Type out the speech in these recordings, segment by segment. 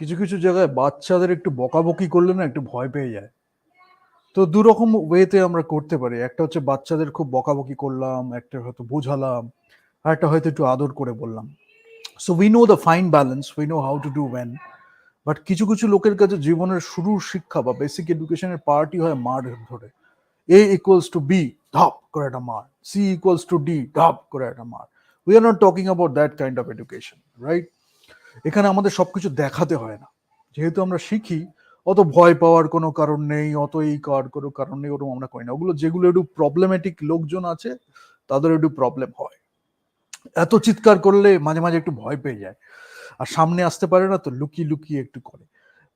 কিছু কিছু জায়গায় বাচ্চাদের একটু বকাবকি করলে না একটু ভয় পেয়ে যায়। তো দুরকম ওয়েতে আমরা করতে পারি। একটা হচ্ছে বাচ্চাদের খুব বকাবকি করলাম, একটা হয়তো বোঝালাম, আর একটা হয়তো একটু আদর করে বললাম। So we know the fine balance, we know how to do when. But কিছু কিছু লোকের কাছে জীবনের শুরুর শিক্ষা বা বেসিক এডুকেশনের পার্টই হয় মার ধরে। এ ইকুয়ালস টু বি, ধপ করে একটা মার। সি ইকুয়ালস টু ডি, ধপ করে একটা মার। We are not talking about that kind of education, right? এখানে আমাদের সবকিছু দেখাতে হয় না। যেহেতু আমরা শিখি, অত ভয় পাওয়ার কোনো কারণ নেই, অত এই করার কোনো কারণ নেই, ওরকম আমরা করি না। ওগুলো যেগুলো একটু প্রবলেমেটিক লোকজন আছে, তাদের একটু প্রবলেম হয়। এত চিৎকার করলে মাঝে মাঝে একটু ভয় পেয়ে যায়, আর সামনে আসতে পারে না, তো লুকিয়ে লুকিয়ে একটু করে।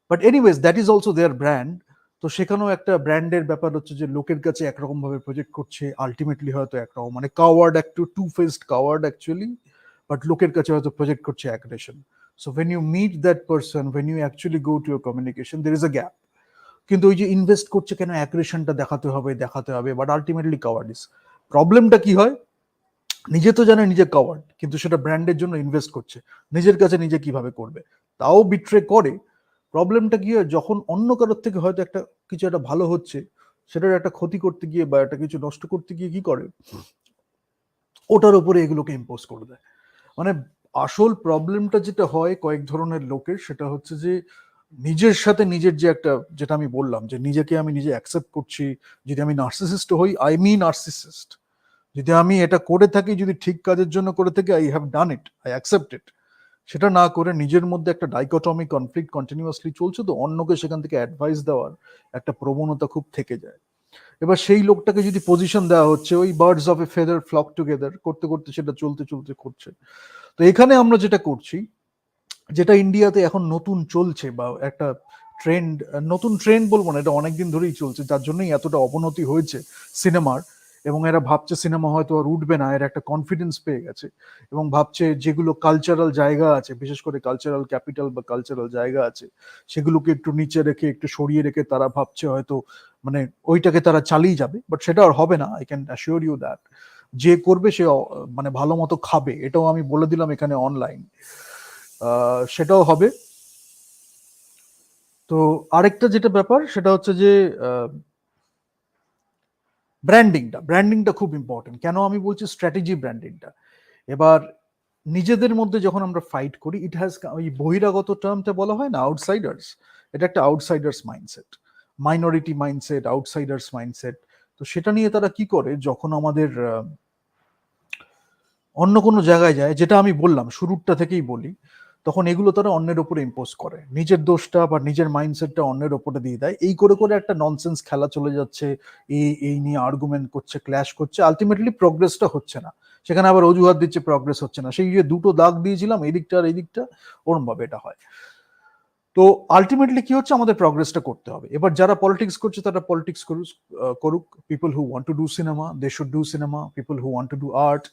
But anyways, that is also there brand. তো সেখানেও একটা ব্র্যান্ডের ব্যাপার হচ্ছে যে লোকের কাছে একরকম ভাবে প্রজেক্ট করছে, আলটিমেটলি হয়তো একরকম, মানে কাওয়ার্ড, একটু two faced coward actually, but লোকের কাছে হয়তো প্রজেক্ট করছে aggression. So when you meet that person, when you actually go to your communication, there is a gap. কিন্তু ওই যে ইনভেস্ট করছে কেন অ্যাগ্রেশনটা দেখাতে হবে দেখাতে হবে, বাট আলটিমেটলি কাওয়ার্ডিস। প্রবলেমটা কি হয়, নিজে তো জানে নিজে কাওয়ার্ড, কিন্তু সেটা ব্র্যান্ডের জন্য ইনভেস্ট করছে, নিজের কাছে নিজে কিভাবে করবে, তাও বিট্রে করে। প্রবলেমটা কি হয়, যখন অন্য কারোর থেকে হয়তো একটা কিছু একটা ভালো হচ্ছে, সেটার একটা ক্ষতি করতে গিয়ে বা একটা কিছু নষ্ট করতে গিয়ে কি করে, ওটার উপরে এগুলোকে ইম্পোজ করে দেয়। মানে আসল প্রবলেমটা যেটা হয় কয়েক ধরনের লোকের, সেটা হচ্ছে যে নিজের সাথে নিজের যে একটা, যেটা আমি বললাম যে নিজেকে আমি নিজে অ্যাকসেপ্ট করছি। যদি আমি নার্সিসিস্ট হই, আই মিন নার্সিসিস্ট। যদি আমি এটা করে থাকি, যদি ঠিক কাজের জন্য করে থাকি, I have done it, I accept it. সেটা না করে নিজের মধ্যে একটা ডাইকটমি কনফ্লিক্ট কন্টিনিউয়াসলি চলছে, তো অন্যকে সেখান থেকে অ্যাডভাইস দেওয়ার একটা প্রবণতা খুব থেকে যায়। এবার সেই লোকটাকে যদি পজিশন দেওয়া হচ্ছে, ওই birds of a feather flock together করতে করতে সেটা চলতে চলতে করছে। তো এখানে আমরা যেটা করছি, যেটা ইন্ডিয়াতে এখন নতুন চলছে বা একটা ট্রেন্ড, নতুন ট্রেন্ড বলবো না, এটা অনেকদিন ধরেই চলছে, যার জন্যই এতটা অবনতি হয়েছে সিনেমার। এবং এরা ভাবছে সিনেমা হয়তো আর উঠবে না, এরা একটা কনফিডেন্স পেয়ে গেছে, এবং ভাবছে যেগুলো কালচারাল জায়গা আছে, বিশেষ করে কালচারাল ক্যাপিটাল বা কালচারাল জায়গা আছে, সেগুলোকে একটু নিচে রেখে, একটু সরিয়ে রেখে তারা ভাবছে হয়তো মানে ওইটাকে তারা চালিয়ে যাবে। বাট সেটা আর হবে না, I can assure you that. যে করবে সে মানে ভালো মতো খাবে, এটাও আমি বলে দিলাম এখানে অনলাইন, সেটাও হবে। তো আরেকটা যেটা ব্যাপার, সেটা হচ্ছে যে ব্র্যান্ডিংটা খুব ইম্পর্টেন্ট। কেন আমি বলছি স্ট্র্যাটেজি ব্র্যান্ডিংটা? এবার নিজেদের মধ্যে যখন আমরা ফাইট করি, ইট হ্যাজ, ওই বহিরাগত টার্মটা বলা হয় না আউটসাইডার্স, এটা একটা outsiders mindset, minority mindset, outsiders mindset. তো সেটা নিয়ে তারা কি করে, যখন আমাদের অন্য কোনো জায়গায় যায়, যেটা আমি বললাম শুরুটা থেকেই বলি, তখন এগুলো তারা অন্যের উপরে ইম্পোজ করে, নিজের দোষটা বা নিজের মাইন্ডসেটটা অন্যের উপরে দিয়ে দেয়। এই করে করে একটা ননসেন্স খেলা চলে যাচ্ছে। এই নিয়ে আর্গুমেন্ট করছে, ক্ল্যাশ করছে, আলটিমেটলি প্রোগ্রেসটা হচ্ছে না। সেখানে আবার অজুহাত দিচ্ছে প্রোগ্রেস হচ্ছে না, সেই যে দুটো দাগ দিয়েছিলাম এই দিকটা আর এই দিকটা, ওরম ভাবে এটা হয়। তো আলটিমেটলি কি হচ্ছে, আমাদের প্রোগ্রেসটা করতে হবে। এবার যারা পলিটিক্স করছে তারা পলিটিক্স করুক। People who want to do cinema, they should do cinema. People who want to do art,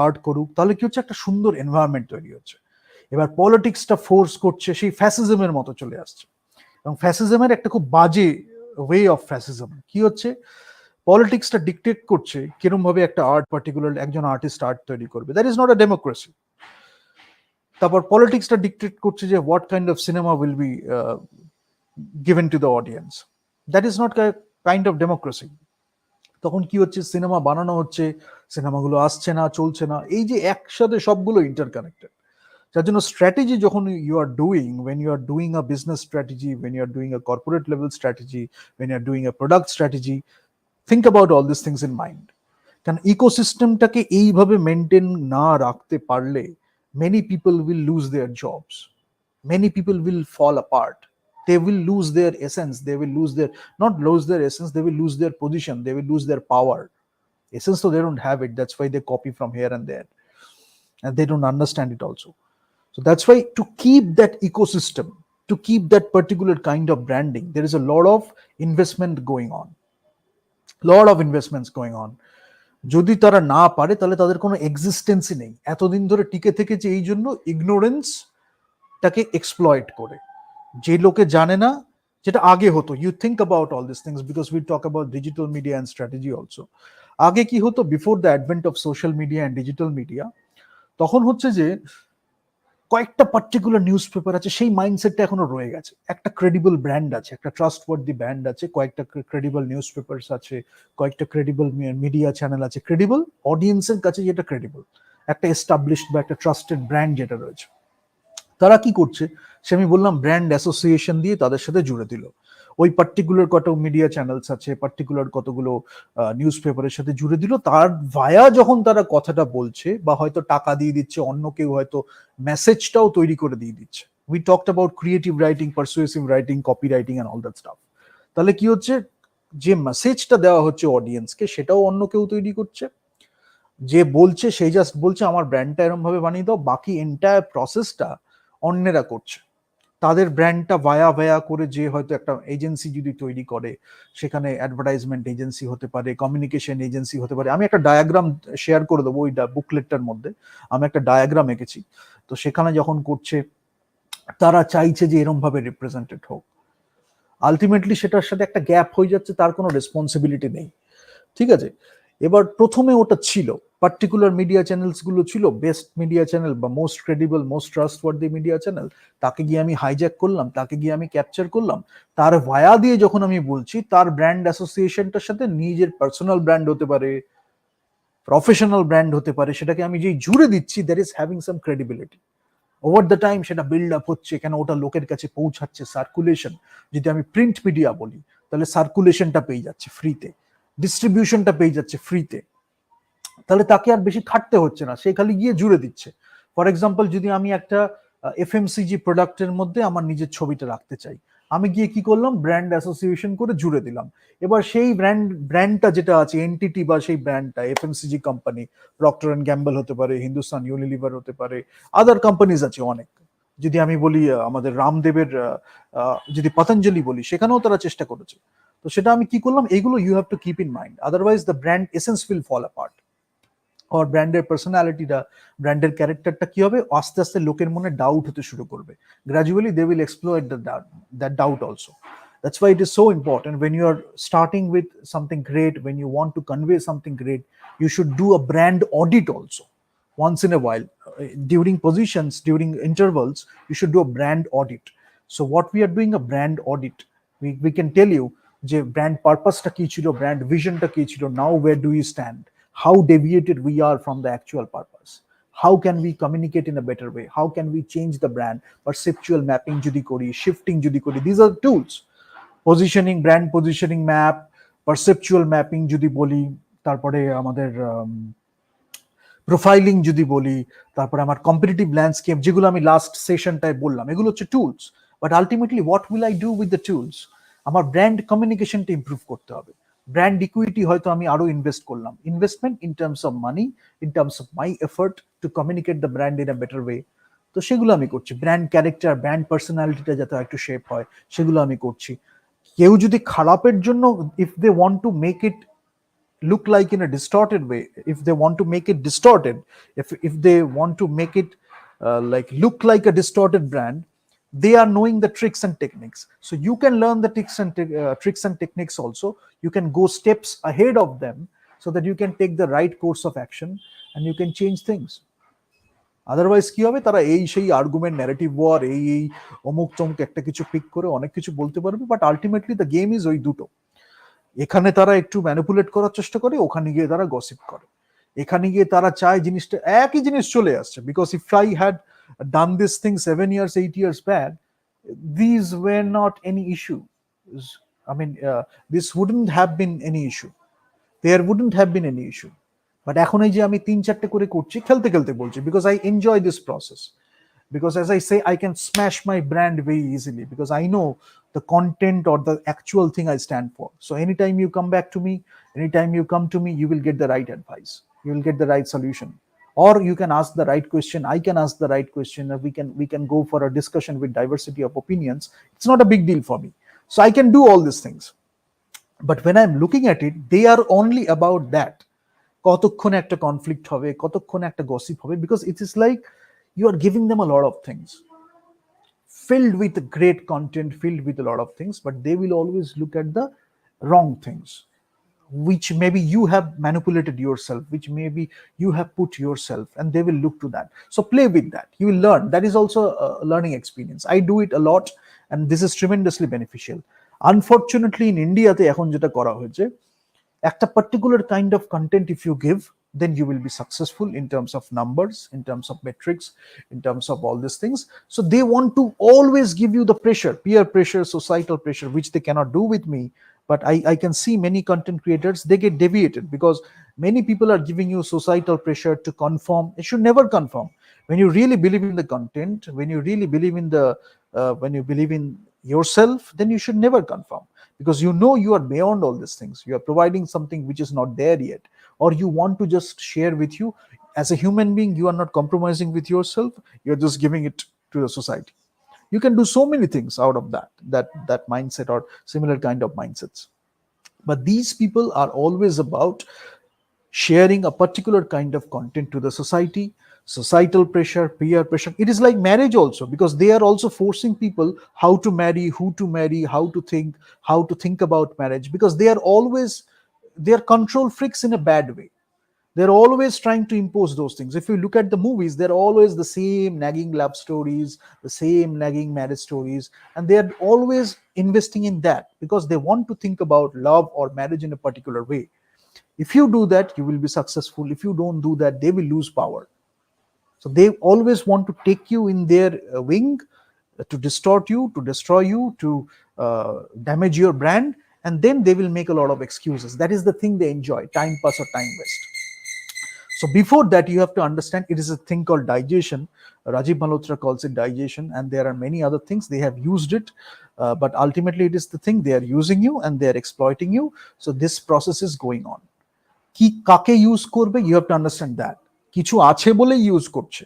art করুক। তাহলে কি হচ্ছে, একটা সুন্দর এনভায়রনমেন্ট তৈরি হচ্ছে। এবার পলিটিক্সটা ফোর্স করছে, সেই ফ্যাসিজমের মতো চলে আসছে। এবং ফ্যাসিজমের একটা খুব বাজে ওয়ে অফ ফ্যাসিজম কি হচ্ছে, পলিটিক্সটা ডিকটেট করছে কিরম ভাবে একটা আর্ট, পার্টিকুলার একজন আর্টিস্ট আর্ট তৈরি করবে। That is not a democracy. তারপর পলিটিক্সটা ডিকটেট করছে যে what kind of cinema will be given to the audience. That is not kind of democracy. তখন কি হচ্ছে, সিনেমা বানানো হচ্ছে, সিনেমাগুলো আসছে না, চলছে না, এই যে একসাথে সবগুলো ইন্টারকানেক্টেড। যার জন্য স্ট্র্যাটেজি যখন you are doing, when you are doing a business strategy, when you are doing a corporate level strategy, when you are doing a product strategy, think about all these things in mind. কারণ ইকোসিস্টেমটাকে এইভাবে maintain না রাখতে পারলে, many people will lose their jobs, many people will fall apart, they will lose their essence, they will lose their, not lose their essence, they will lose their position, they will lose their power. Essence, so they don't have it, that's why they copy from here and there, and they don't understand it also. So that's why, to keep that ecosystem, to keep that particular kind of branding, there is a lot of investment going on, lot of investments going on. যদি তারা না পারে, তাহলে তাদের কোনো এক্সিস্টেন্সই নেই। এতদিন ধরে টিকে থেকেছে এই জন্য ইগনোরেন্সটাকে এক্সপ্লয়েট করে। যে লোকে জানে না, যেটা আগে হতো, you think about all this things, because we talk about digital media and strategy also. আগে কি হতো, before the advent of social media and digital media, তখন হচ্ছে যে কয়েকটা পার্টিকুলার নিউজ পেপার আছে, সেই মাইন্ডসেটটা এখনো রয়ে গেছে। একটা ক্রেডিবল ব্র্যান্ড আছে, একটা ট্রাস্টওয়ার্দি ব্র্যান্ড আছে, কয়েকটা ক্রেডিবল নিউজ পেপার আছে, কয়েকটা ক্রেডিবল মিডিয়া চ্যানেল আছে, ক্রেডিবল অডিয়েন্সের কাছে যেটা ক্রেডিবল, একটা এস্টাবলিশড বা একটা ট্রাস্টেড ব্র্যান্ড যেটা রয়েছে। তারা কি করছে, সে আমি বললাম ব্র্যান্ড অ্যাসোসিয়েশন দিয়ে তাদের সাথে জুড়ে দিল। ওই পার্টিকুলার কত মিডিয়া চ্যানেলস আছে, পার্টিকুলার কতগুলো নিউজ পেপারের সাথে জুড়ে দিল। তার ভায়া যখন তারা কথাটা বলছে, বা হয়তো টাকা দিয়ে দিচ্ছে, অন্য কেউ হয়তো মেসেজটাও তৈরি করে দিয়ে দিচ্ছে। We talked about creative writing, persuasive writing, copy writing and all that stuff. তাহলে কি হচ্ছে, যে মেসেজটা দেওয়া হচ্ছে অডিয়েন্সকে, সেটাও অন্য কেউ তৈরি করছে। যে বলছে সেই জাস্ট বলছে আমার ব্র্যান্ডটা এরকম ভাবে বানিয়ে দাও, বাকি এন্টায়ার প্রসেসটা অন্যেরা করছে। তাদের ব্র্যান্ডটা ভায়া ভায়া করে, যে হয়তো একটা এজেন্সি যদি তৈরি করে, সেখানে অ্যাডভার্টাইজমেন্ট এজেন্সি হতে পারে, কমিউনিকেশন এজেন্সি হতে পারে। আমি একটা ডায়াগ্রাম শেয়ার করে দেবো ওই বুকলেটটার মধ্যে, আমি একটা ডায়াগ্রাম এঁকেছি। তো সেখানে যখন করছে, তারা চাইছে যে এরকম ভাবে রিপ্রেজেন্টেড হোক, আলটিমেটলি সেটার সাথে একটা গ্যাপ হয়ে যাচ্ছে, তার কোনো রেসপন্সিবিলিটি নেই। ঠিক আছে, এবার প্রথমে ওটা ছিল, পার্টিকুলার মিডিয়া চ্যানেলস গুলো ছিল বেস্ট মিডিয়া চ্যানেল বা most credible, most trustworthy media channel. তাকে গিয়ে আমি হাইজ্যাক করলাম, তাকে গিয়ে আমি ক্যাপচার করলাম। তার ভায়া দিয়ে যখন আমি বলছি, তার ব্র্যান্ড অ্যাসোসিয়েশনটার সাথে নিজের পার্সোনাল ব্র্যান্ড হতে পারে, প্রফেশনাল ব্র্যান্ড হতে পারে, সেটাকে আমি যেই জুড়ে দিচ্ছি, that is having some credibility. Over the time সেটা বিল্ড আপ হচ্ছে, কেন ওটা লোকের কাছে পৌঁছাচ্ছে, সার্কুলেশন। যদি আমি প্রিন্ট মিডিয়া বলি, তাহলে সার্কুলেশনটা পেয়ে যাচ্ছে ফ্রিতে, ডিস্ট্রিবিউশনটা পেয়ে যাচ্ছে ফ্রিতে। তাহলে তাকে আর বেশি খাটতে হচ্ছে না, সে খালি গিয়ে জুড়ে দিচ্ছে। ফর এক্সাম্পল, যদি আমি একটা এফএমসিজি প্রোডাক্টের মধ্যে আমার নিজের ছবিটা রাখতে চাই, আমি গিয়ে কি করলাম, ব্র্যান্ড অ্যাসোসিয়েশন করে জুড়ে দিলাম। এবার সেই ব্র্যান্ডটা যেটা আছে, এনটিটি বা সেই ব্র্যান্ডটা, FMCG company, Procter and Gamble হতে পারে, হিন্দুস্তান ইউনিলিভার হতে পারে, আদার কোম্পানিজ আছে অনেক। যদি আমি বলি আমাদের রামদেবের যদি পতঞ্জলি বলি, সেখানেও তারা চেষ্টা করেছে। তো সেটা আমি কি করলাম, এইগুলো you have to keep in mind, otherwise the brand essence will fall apart. আর ব্র্যান্ডের পার্সোনালিটিটা, ব্র্যান্ডের ক্যারেক্টারটা কি হবে, আস্তে আস্তে লোকের মনে ডাউট হতে শুরু করবে। Gradually they will exploit that doubt also. That's why it is so important when you are starting with something great, when you want to convey something great, you should do a brand audit also once in a while. During positions, during intervals, you should do a brand audit. So what we are doing a brand audit, we can tell you যে brand purpose টা কি ছিল, brand vision টা কি ছিল, now where do you stand, how deviated we are from the actual purpose, how can we communicate in a better way, how can we change the brand, perceptual mapping যদি করি, shifting যদি করি, these are tools. Positioning, brand positioning map, perceptual mapping যদি বলি, তারপরে আমাদের profiling যদি বলি, তারপরে আমার কম্পিটিটিভ ল্যান্ডস্কেপ, যেগুলো আমি লাস্ট সেশনটায় বললাম, এগুলো হচ্ছে tools. But ultimately what will I do with the tools, আমার ব্র্যান্ড কমিউনিকেশনটা ইমপ্রুভ করতে হবে। ব্র্যান্ড ইকুইটি হয়তো আমি আরো ইনভেস্ট করলাম, investment in terms of money, in terms of my effort to communicate the brand in a better way. তো সেগুলো আমি করছি, ব্র্যান্ড ক্যারেক্টার, ব্র্যান্ড পার্সোনালিটিটা যাতে একটু শেপ হয়, সেগুলো আমি করছি। কেউ যদি খারাপের জন্য, if they want to make it look like in a distorted way, if they want to make it distorted, if they want to make it like look like a distorted brand, they are knowing the tricks and techniques. So you can learn the tricks and techniques also. You can go steps ahead of them, so that you can take the right course of action and you can change things. Otherwise কি হবে, তারা এই সেই argument, narrative war, এই অমুক তমুক একটা কিছু পিক করে অনেক কিছু বলতে পারবে, but ultimately the game is ওই দুটো। এখানে তারা একটু ম্যানিপুলেট করার চেষ্টা করে, ওখানে গিয়ে তারা গসিপ করে। এখানে গিয়ে তারা চায় জিনিসটা একই জিনিস চলে আসছে, because if I had done this thing 7 years 8 years back, these were not any issue. I mean, this wouldn't have been any issue, there wouldn't have been any issue. But এখন এই যে আমি 3-4টে করে করছি, খেলতে খেলতে বলছি, because I enjoy this process, because as I say, I can smash my brand very easily, because I know the content or the actual thing I stand for. So anytime you come back to me, anytime you come to me, you will get the right advice, you will get the right solution, or you can ask the right question, I can ask the right question, or we can go for a discussion with diversity of opinions. It's not a big deal for me, so I can do all these things. But when I'm looking at it, they are only about that. কতক্ষণে একটা conflict হবে, কতক্ষণে একটা gossip হবে, because it is like you are giving them a lot of things, filled with great content, filled with a lot of things, but they will always look at the wrong things. which maybe you have manipulated yourself, which maybe you have put yourself, and they will look to that. So play with that. You will learn. That is also a learning experience. I do it a lot, and this is tremendously beneficial. Unfortunately, in India, তে এখন যেটা করা হয়েছে, একটা particular kind of content if you give, then you will be successful in terms of numbers, in terms of metrics, in terms of all these things. So they want to always give you the pressure, peer pressure, societal pressure, which they cannot do with me. But I can see many content creators, they get deviated because many people are giving you societal pressure to conform. It should never conform. When you really believe in the content, when you really believe in the when you believe in yourself, then you should never conform, because you know you are beyond all these things. You are providing something which is not there yet, or you want to just share with you. As a human being, you are not compromising with yourself, you're just giving it to the society. You can do so many things out of that mindset or similar kind of mindsets. But these people are always about sharing a particular kind of content to the society, societal pressure, peer pressure. It is like marriage also, because they are also forcing people how to marry, who to marry, how to think about marriage, because they are control freaks in a bad way. They're always trying to impose those things. If you look at the movies, they're always the same nagging love stories, the same nagging marriage stories, and they're always investing in that because they want to think about love or marriage in a particular way. If you do that, you will be successful. If you don't do that, they will lose power. So they always want to take you in their wing, to distort you, to destroy you, to damage your brand, and then they will make a lot of excuses. That is the thing they enjoy: time pass or time waste. So before that, you have to understand it is a thing called digestion. Rajiv Malhotra calls it digestion, and there are many other things. They have used it, but ultimately it is the thing. They are using you and they are exploiting you. So this process is going on. কি কাকে use করবে, you have to understand that. কিছু আছে বলেই use করছে,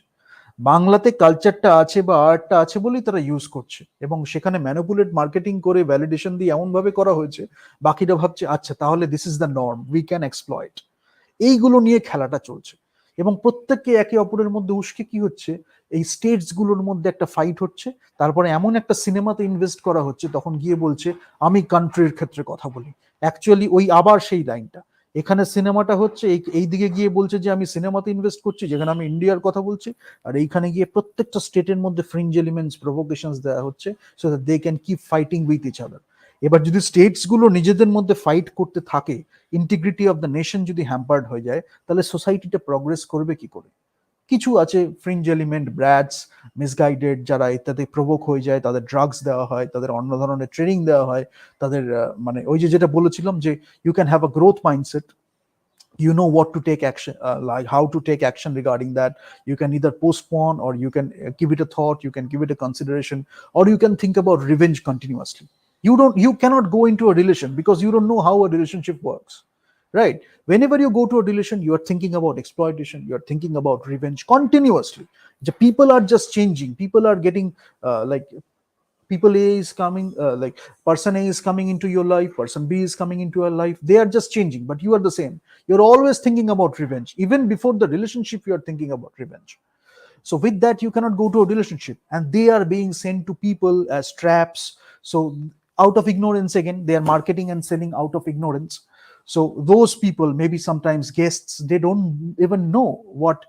বাংলাতে কালচারটা আছে বা আর্টটা আছে বলেই তারা ইউজ করছে, এবং সেখানে ম্যানিপুলেট মার্কেটিং করে ভ্যালিডেশন দিয়ে এমন ভাবে করা হয়েছে, বাকিটা ভাবছে আচ্ছা তাহলে this is the norm, we can exploit. এইগুলো নিয়ে খেলাটা চলছে, এবং প্রত্যেককে একে অপরের মধ্যে উস্কে কি হচ্ছে, এই স্টেটস গুলোর মধ্যে একটা ফাইট হচ্ছে। তারপরে এমন একটা সিনেমাতে ইনভেস্ট করা হচ্ছে, তখন গিয়ে বলছে আমি কান্ট্রির ক্ষেত্রে কথা বলি। অ্যাকচুয়ালি ওই আবার সেই লাইনটা, এখানে সিনেমাটা হচ্ছে, এই দিকে গিয়ে বলছে যে আমি সিনেমাতে ইনভেস্ট করছি, যেখানে আমি ইন্ডিয়ার কথা বলছি, আর এইখানে গিয়ে প্রত্যেকটা স্টেটের মধ্যে ফ্রিঞ্জ এলিমেন্টস, প্রভোকেশনস দেওয়া হচ্ছে, so that they can keep fighting with each other. এবার যদি স্টেটস গুলো নিজেদের মধ্যে ফাইট করতে থাকে, ইন্টিগ্রিটি অফ দ্য নেশন যদি হ্যাম্পার্ড হয়ে যায়, তাহলে সোসাইটিটা প্রগ্রেস করবে কি করে? কিছু আছে ফ্রিঞ্জ এলিমেন্ট, ব্র্যাডস, মিসগাইডেড, যারা ইত্যাদি প্রভোক হয়ে যায়, তাদের ড্রাগস দেওয়া হয়, তাদের অন্য ধরনের ট্রেনিং দেওয়া হয়, তাদের মানে ওই যে যেটা বলেছিলাম যে you can have a growth mindset, you know what to take action, like how to take action regarding that. You can either postpone, or you can give it a thought, you can give it a consideration, or you can think about revenge continuously. You cannot go into a relation because you don't know how a relationship works, right? Whenever you go to a relation, you are thinking about exploitation, you are thinking about revenge continuously. The people are just changing, people are getting like people A is coming, like person A is coming into your life, person B is coming into your life. They are just changing, but you are the same. You're always thinking about revenge. Even before the relationship, you are thinking about revenge. So with that, you cannot go to a relationship, and they are being sent to people as traps. So out of ignorance, again, they are marketing and selling out of ignorance. So those people, maybe sometimes guests, they don't even know what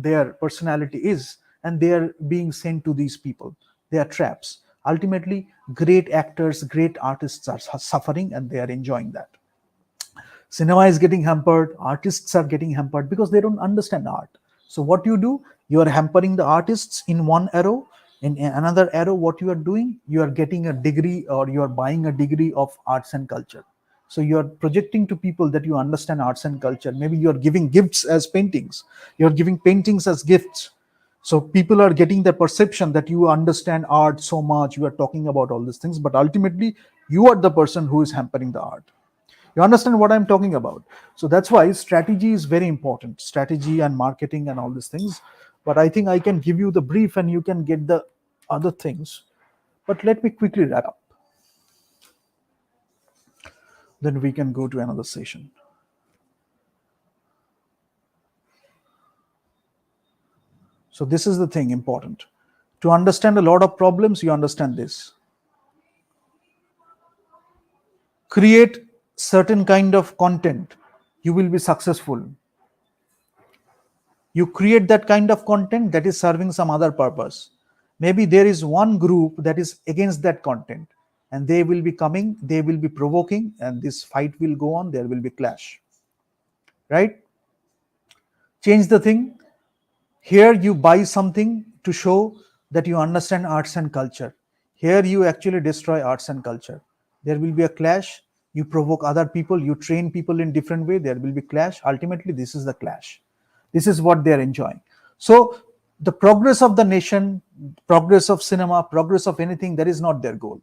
their personality is, and they are being sent to these people. They are traps. Ultimately, great actors, great artists are suffering, and they are enjoying that. Cinema is getting hampered, artists are getting hampered because they don't understand art. So what do, you are hampering the artists in one arrow. In another arrow, what you are doing, you are getting a degree, or you are buying a degree of arts and culture. So you are projecting to people that you understand arts and culture. Maybe you are giving gifts as paintings, you are giving paintings as gifts. So people are getting the perception that you understand art so much, you are talking about all these things, but ultimately you are the person who is hampering the art. You understand what I'm talking about? So that's why strategy is very important, strategy and marketing and all these things. But I think I can give you the brief and you can get the other things. But let me quickly wrap up. Then we can go to another session. So this is the thing important. To understand a lot of problems, you understand this. Create certain kind of content, you will be successful. You create that kind of content that is serving some other purpose. Maybe there is one group that is against that content, and they will be coming, they will be provoking, and this fight will go on, there will be clash, right? Change the thing. Here you buy something to show that you understand arts and culture. Here you actually destroy arts and culture. There will be a clash. You provoke other people, you train people in different way, there will be clash. Ultimately, this is the clash. This is what they are enjoying. So the progress of the nation, progress of cinema, progress of anything, that is not their goal.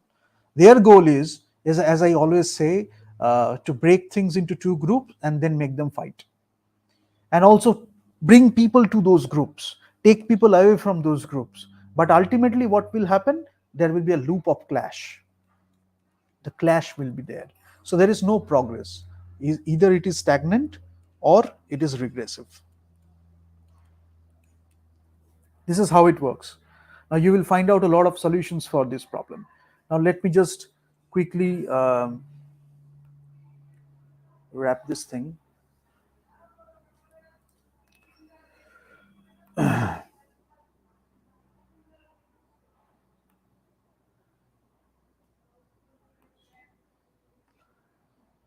Their goal is as I always say, to break things into two groups and then make them fight, and also bring people to those groups, take people away from those groups. But ultimately, what will happen? There will be a loop of clash. The clash will be there. So there is no progress. Either it is stagnant or it is regressive. This is how it works. Now you will find out a lot of solutions for this problem. Now let me just quickly wrap this thing.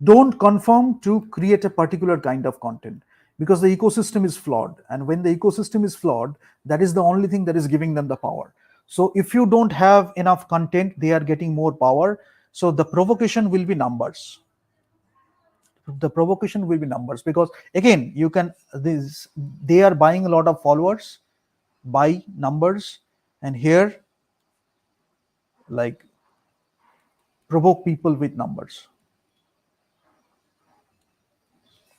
Don't conform to create a particular kind of content, because the ecosystem is flawed, and when the ecosystem is flawed, that is the only thing that is giving them the power. So if you don't have enough content, they are getting more power. So the provocation will be numbers. The provocation will be numbers, because again, you can this they are buying a lot of followers, buy numbers, and here, like, provoke people with numbers.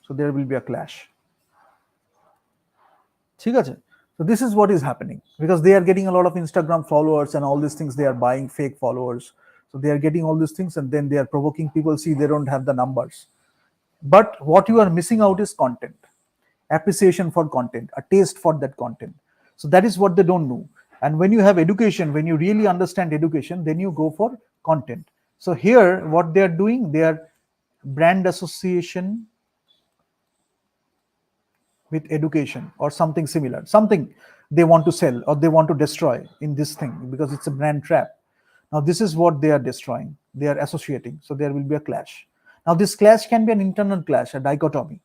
So there will be a clash. ঠিক আছে? So this is what is happening, because they are getting a lot of Instagram followers and all these things. They are buying fake followers. So they are getting all these things, and then they are provoking people. See, they don't have the numbers. But what you are missing out is content, appreciation for content, a taste for that content. So that is what they don't know. And when you have education, when you really understand education, then you go for content. So here, what they are doing, they are brand association with education or something similar, something they want to sell or they want to destroy in this thing, because it's a brand trap. Now this is what they are destroying, they are associating. So there will be a clash. Now this clash can be an internal clash, a dichotomy,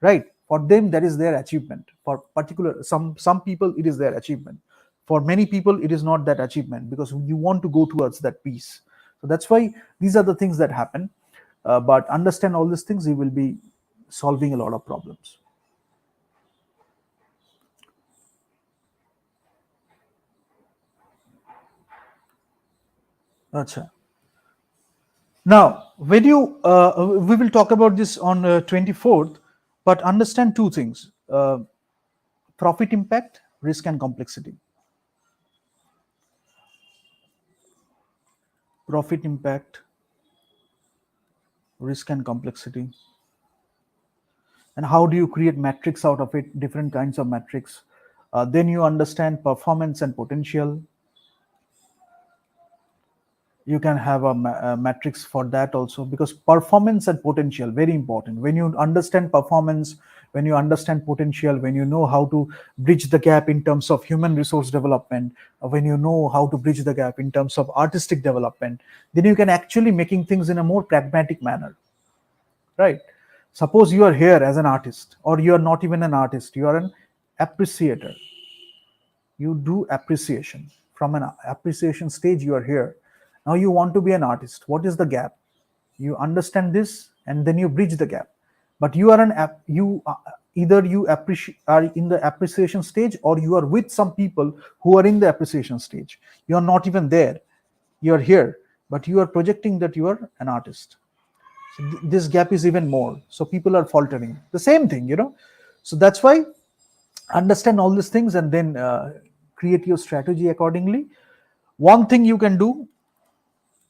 right? For them, that is their achievement. For particular some people, it is their achievement. For many people, it is not that achievement, because you want to go towards that peace. So that's why these are the things that happen. But understand all these things, you will be solving a lot of problems. Acha. Now, when you we will talk about this on 24th, but understand two things: profit impact, risk, and complexity. Profit impact, risk, and complexity. And how do you create metrics out of it? Different kinds of metrics. Then you understand performance and potential. You can have a matrix for that also, because performance and potential, very important. When you understand performance, when you understand potential, when you know how to bridge the gap in terms of human resource development, when you know how to bridge the gap in terms of artistic development, then you can actually making things in a more pragmatic manner, right? Suppose you are here as an artist, or you are not even an artist, you are an appreciator. You do appreciation. From an appreciation stage, you are here. Now you want to be an artist. What is the gap? You understand this, and then you bridge the gap. But you are an app you either you appreciate are in the appreciation stage, or you are with some people who are in the appreciation stage. You are not even there, you are here, but you are projecting that you are an artist. So this gap is even more, so people are faltering. The same thing. So that's why understand all these things, and then create your strategy accordingly. One thing you can do: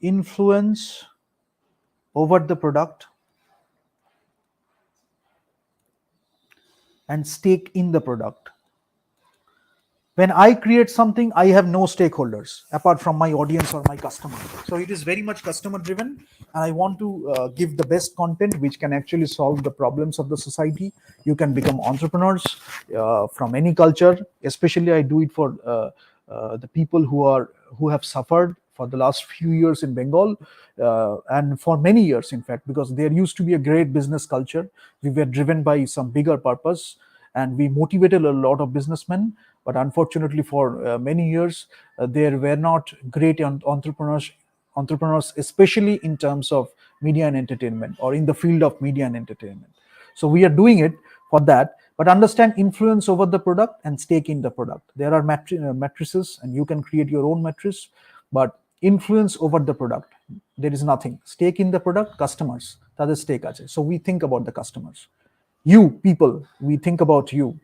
influence over the product and stake in the product. When I create something, I have no stakeholders apart from my audience or my customer. So it is very much customer driven, and I want to give the best content which can actually solve the problems of the society. You can become entrepreneurs from any culture. Especially, I do it for the people who have suffered for the last few years in Bengal, and for many years, in fact, because there used to be a great business culture. We were driven by some bigger purpose, and we motivated a lot of businessmen. But unfortunately, for many years, there were not great entrepreneurs, especially in terms of media and entertainment, or in the field of media and entertainment. So we are doing it for that. But understand influence over the product and stake in the product. There are matrices, and you can create your own matrix. But influence over the product, there is nothing. Stake in the product, customers, তাদের stake আছে. So we think about the customers. You people, we think about you.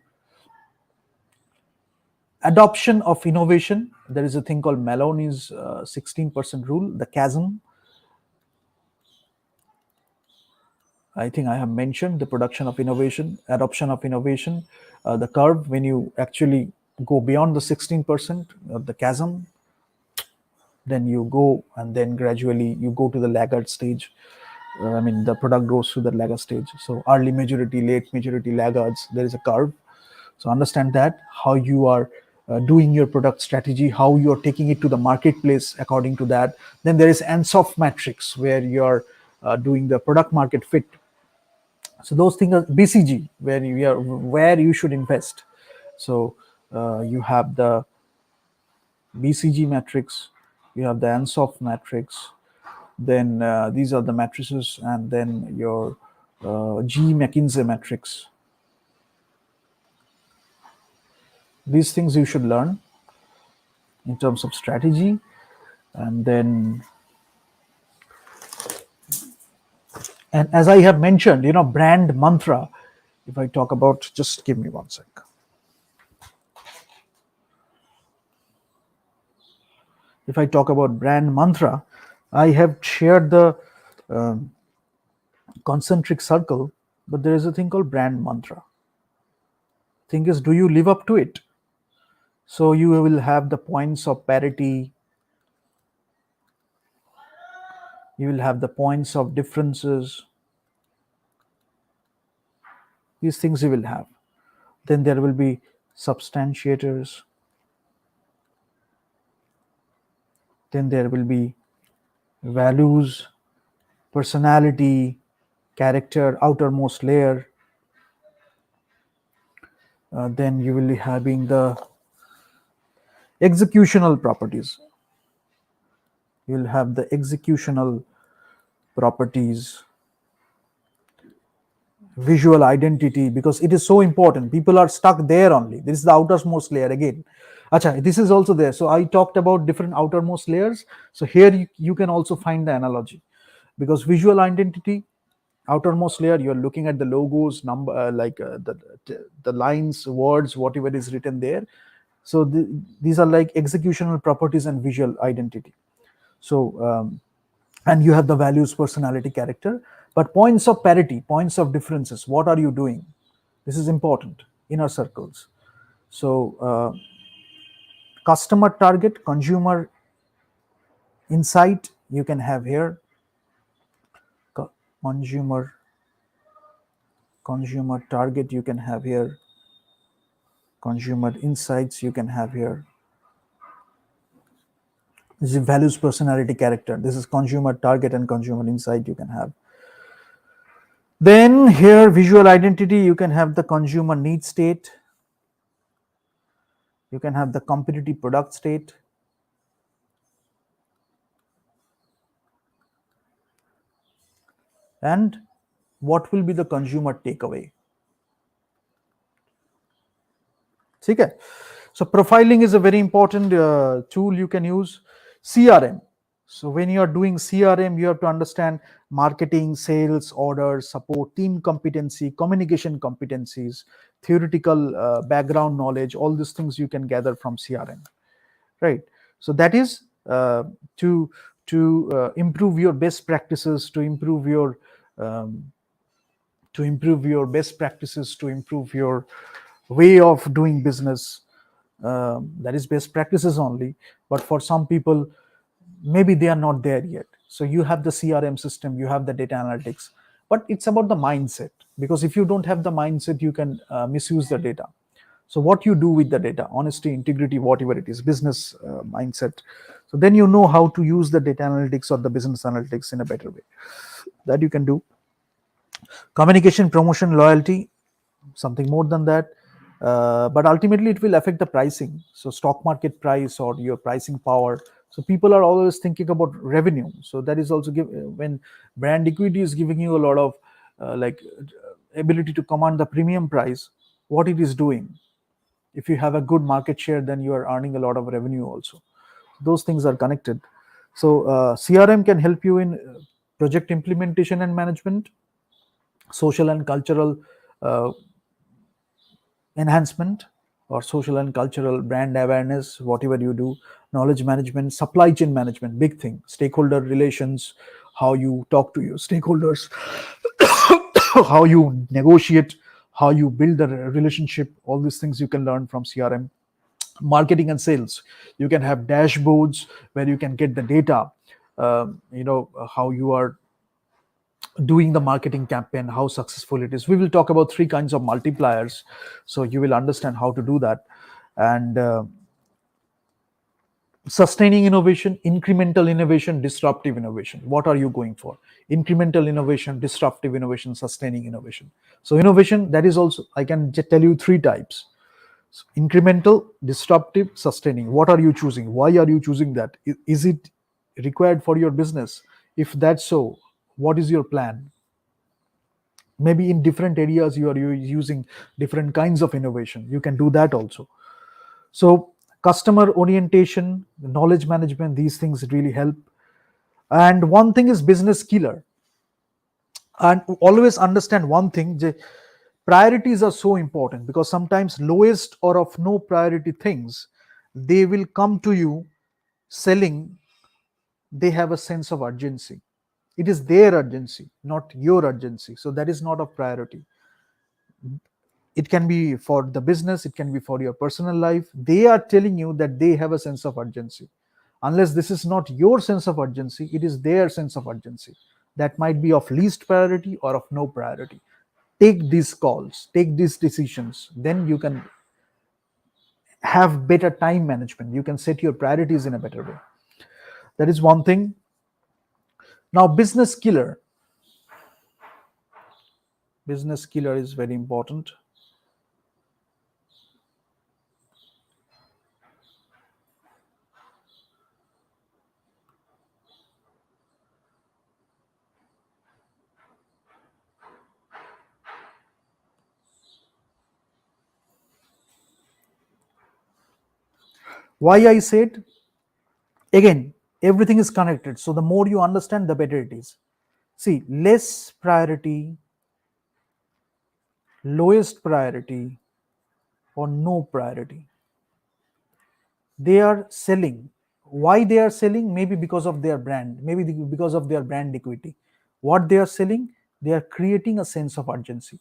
Adoption of innovation, there is a thing called Maloney's 16% rule, the chasm. I think I have mentioned the production of innovation, adoption of innovation, the curve. When you actually go beyond the 16% of the chasm, then you go, and then gradually you go to the laggard stage. I mean, the product goes through the laggard stage. So early majority, late majority, laggards, there is a curve. So understand that, how you are doing your product strategy, how you are taking it to the marketplace according to that. Then there is Ansoff matrix, where you are doing the product market fit. So those things are BCG, where you should invest. So you have the BCG matrix, you have the Ansoff matrix, then these are the matrices, and then your G McKinsey matrix. These things you should learn in terms of strategy. And then, and as I have mentioned, brand mantra. If I talk about, just give me one sec. If I talk about brand mantra, I have shared the concentric circle, but there is a thing called brand mantra. Thing is, do you live up to it? So you will have the points of parity, you will have the points of differences. These things you will have. Then there will be substantiators. Then there will be values, personality, character, outermost layer. Then you will be having the executional properties. You will have the executional properties, visual identity, because it is so important. People are stuck there only. This is the outermost layer again. Acha, this is also there. So I talked about different outermost layers. So here you can also find the analogy, because visual identity, outermost layer, you're looking at the logos, number, the lines, words, whatever is written there. So these are like executional properties and visual identity. So and you have the values, personality, character. But points of parity, points of differences, what are you doing? This is important. Inner circles. So customer target, consumer insight, you can have here. Consumer target, you can have here. Consumer insights, you can have here. This is values, personality, character. This is consumer target and consumer insight you can have. Then here, visual identity, you can have the consumer need state. You can have the competitive product state. And what will be the consumer takeaway? Okay. So profiling is a very important tool you can use. CRM. So when you are doing CRM, you have to understand marketing, sales, orders, support, team competency, communication competencies, theoretical background knowledge. All these things you can gather from CRM, right? So that is to improve your best practices, to improve your best practices, to improve your way of doing business. That is best practices only. But for some people, maybe they are not there yet. So you have the CRM system, you have the data analytics, but it's about the mindset. Because if you don't have the mindset, you can misuse the data. So what you do with the data, honesty, integrity, whatever it is, business mindset. So then you know how to use the data analytics or the business analytics in a better way. That you can do. Communication, promotion, loyalty, something more than that. But ultimately it will affect the pricing, so stock market price or your pricing power. So people are always thinking about revenue, so that is also when brand equity is giving you a lot of ability to command the premium price. What it is doing, if you have a good market share, then you are earning a lot of revenue also. Those things are connected. So CRM can help you in project implementation and management, social and cultural uh, enhancement, or social and cultural brand awareness, whatever you do, knowledge management, supply chain management, big thing, stakeholder relations, how you talk to your stakeholders, how you negotiate, how you build a relationship. All these things you can learn from CRM. Marketing and sales, you can have dashboards where you can get the data, how you are doing the marketing campaign, how successful it is. We will talk about three kinds of multipliers, so you will understand how to do that. And sustaining innovation, incremental innovation, disruptive innovation. What are you going for? Incremental innovation, disruptive innovation, sustaining innovation. So innovation, that is also, I can tell you three types: incremental, disruptive, sustaining. What are you choosing? Why are you choosing that? Is it required for your business? If that's so, what is your plan? Maybe in different areas you are using different kinds of innovation, you can do that also. So customer orientation, knowledge management, these things really help. And one thing is business killer. And always understand one thing: priorities are so important, because sometimes lowest or of no priority things, they will come to you selling. They have a sense of urgency. It is their urgency, not your urgency, so that is not a priority. It can be for the business, it can be for your personal life. They are telling you that they have a sense of urgency. Unless this is not your sense of urgency, it is their sense of urgency. That might be of least priority or of no priority. Take these calls, take these decisions, then you can have better time management, you can set your priorities in a better way. That is one thing. Now business killer is very important. Why I said, again, everything is connected, so the more you understand, the better it is. See, less priority, lowest priority, or no priority, they are selling. Why they are selling? Maybe because of their brand, maybe because of their brand equity. What they are selling, they are creating a sense of urgency.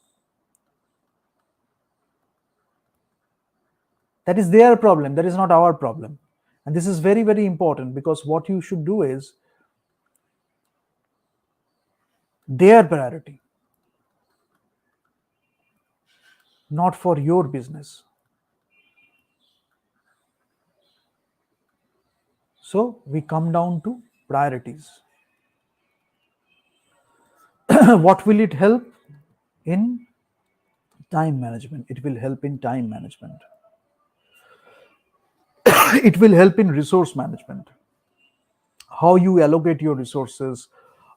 That is their problem, that is not our problem. And this is very, very important, because what you should do is their priority, not for your business. So we come down to priorities. What will it help in? Time management. It will help in time management. It will help in resource management. How you allocate your resources,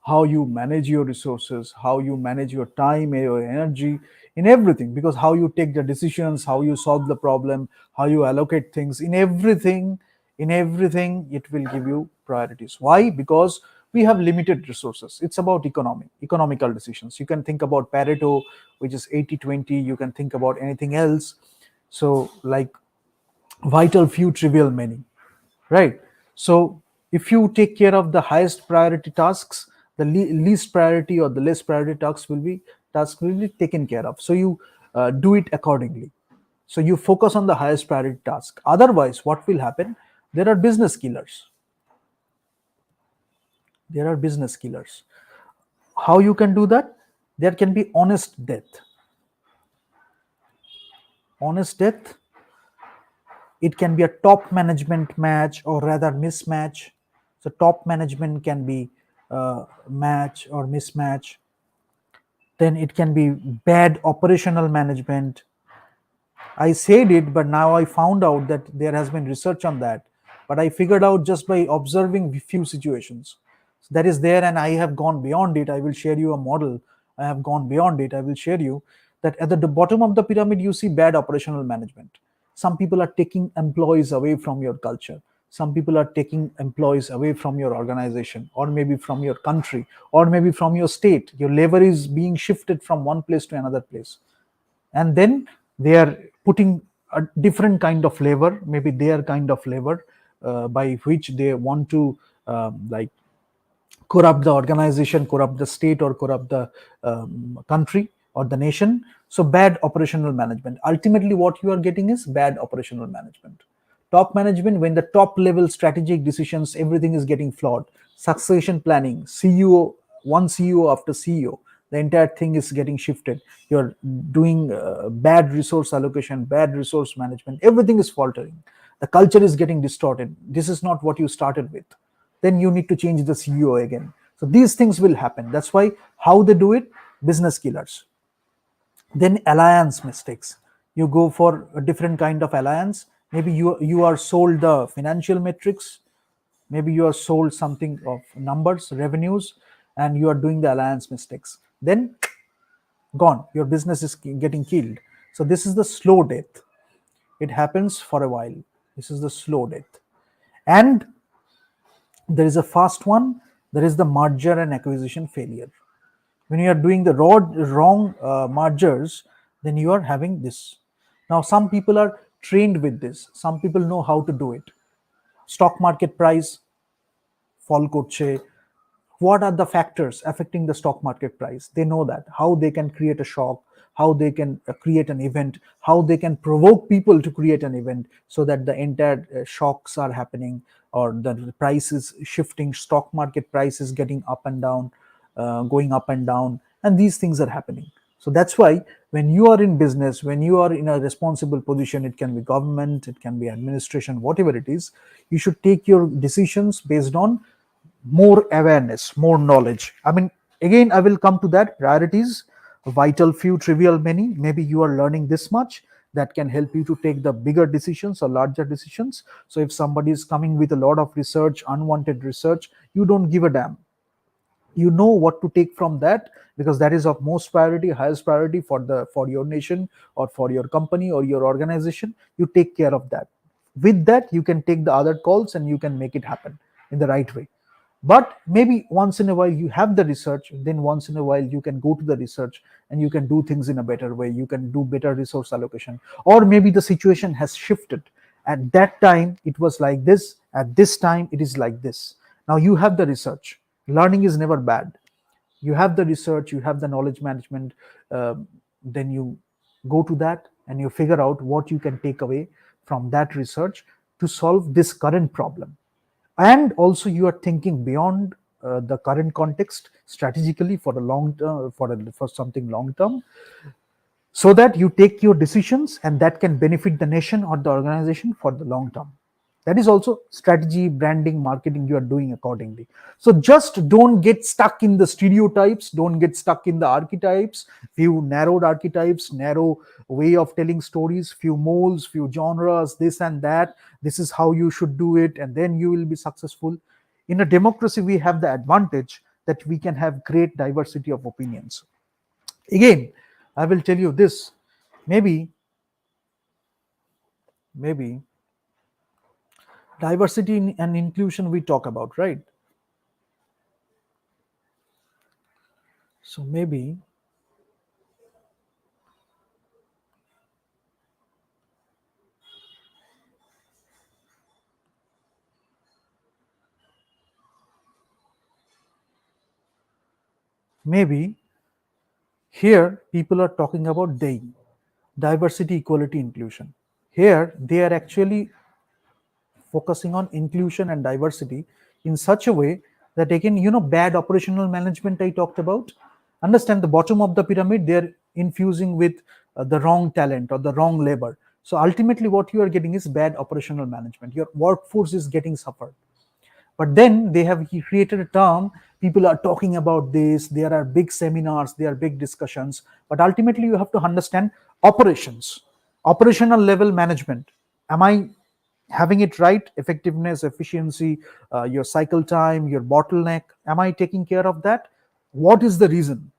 how you manage your resources, how you manage your time, your energy, in everything. Because how you take the decisions, how you solve the problem, how you allocate things, in everything, it will give you priorities. Why? Because we have limited resources. It's about economical decisions. You can think about Pareto, which is 80-20. You can think about anything else. So like vital few, trivial many, right? So if you take care of the highest priority tasks, the least priority or the less priority tasks will be taken care of. So you do it accordingly. So you focus on the highest priority task. Otherwise, what will happen? There are business killers. There are business killers. How you can do that? There can be honest death. Honest death, it can be a top management match or rather mismatch. So top management can be match or mismatch. Then it can be bad operational management. I said it, but now I found out that there has been research on that. But I figured out just by observing few situations. So that is there, and I have gone beyond it. I will share you a model. I have gone beyond it. I will share you that at the bottom of the pyramid, you see bad operational management. Some people are taking employees away from your culture. Some people are taking employees away from your organization, or maybe from your country, or maybe from your state. Your labor is being shifted from one place to another place, and then they are putting a different kind of labor, maybe their kind of labor, by which they want to like corrupt the organization, corrupt the state, or corrupt the country or the nation. So bad operational management, ultimately what you are getting is bad operational management. Top management, when the top level strategic decisions, everything is getting flawed. Succession planning, CEO, one CEO after CEO, the entire thing is getting shifted. You're doing bad resource allocation, bad resource management, everything is faltering. The culture is getting distorted. This is not what you started with. Then you need to change the CEO again. So these things will happen. That's why how they do it, business killers. Then alliance mistakes. You go for a different kind of alliance. Maybe you are sold the financial metrics. Maybe you are sold something of numbers, revenues, and you are doing the alliance mistakes. Then gone. Your business is getting killed. So this is the slow death. It happens for a while. This is the slow death. And there is a fast one. There is the merger and acquisition failure. When you are doing the wrong mergers, then you are having this. Now some people are trained with this. Some people know how to do it. Stock market price fall করছে, what are the factors affecting the stock market price? They know that, how they can create a shock, how they can create an event, how they can provoke people to create an event so that the entire shocks are happening, or the price is shifting, stock market price is getting up and down, going up and down, and these things are happening. So that's why when you are in business, when you are in a responsible position, it can be government, it can be administration, whatever it is, you should take your decisions based on more awareness, more knowledge. I mean, again, I will come to that. Priorities, vital few, trivial many. Maybe you are learning this much that can help you to take the bigger decisions or larger decisions. So if somebody is coming with a lot of research, unwanted research, you don't give a damn. You know what to take from that, because that is of most priority, highest priority for your nation or for your company or your organization. You take care of that. With that, you can take the other calls and you can make it happen in the right way. But maybe once in a while you have the research, then once in a while you can go to the research and you can do things in a better way, you can do better resource allocation. Or maybe the situation has shifted. At that time it was like this, at this time it is like this. Now you have the research. Learning is never bad. You have the research, you have the knowledge management. Then you go to that and you figure out what you can take away from that research to solve this current problem. And also you are thinking beyond the current context strategically for a long term, for something long term, so that you take your decisions and that can benefit the nation or the organization for the long term. That is also strategy, branding, marketing, you are doing accordingly. So just don't get stuck in the stereotypes, don't get stuck in the archetypes, few narrowed archetypes, narrow way of telling stories, few molds, few genres, this and that. This is how you should do it and then you will be successful. In a democracy we have the advantage that we can have great diversity of opinions. Again, I will tell you this. Maybe diversity and inclusion we talk about, right? So maybe here people are talking about they. diversity, equality, inclusion. Here they are actually focusing on inclusion and diversity in such a way that, again, bad operational management I talked about. Understand, the bottom of the pyramid, they're infusing with the wrong talent or the wrong labor. So ultimately what you are getting is bad operational management. Your workforce is getting suffered. But then they have created a term, people are talking about this, there are big seminars, there are big discussions, but ultimately you have to understand operations, operational level management. Am I having it right? Effectiveness, efficiency, your cycle time, your bottleneck, am I taking care of that? What is the reason?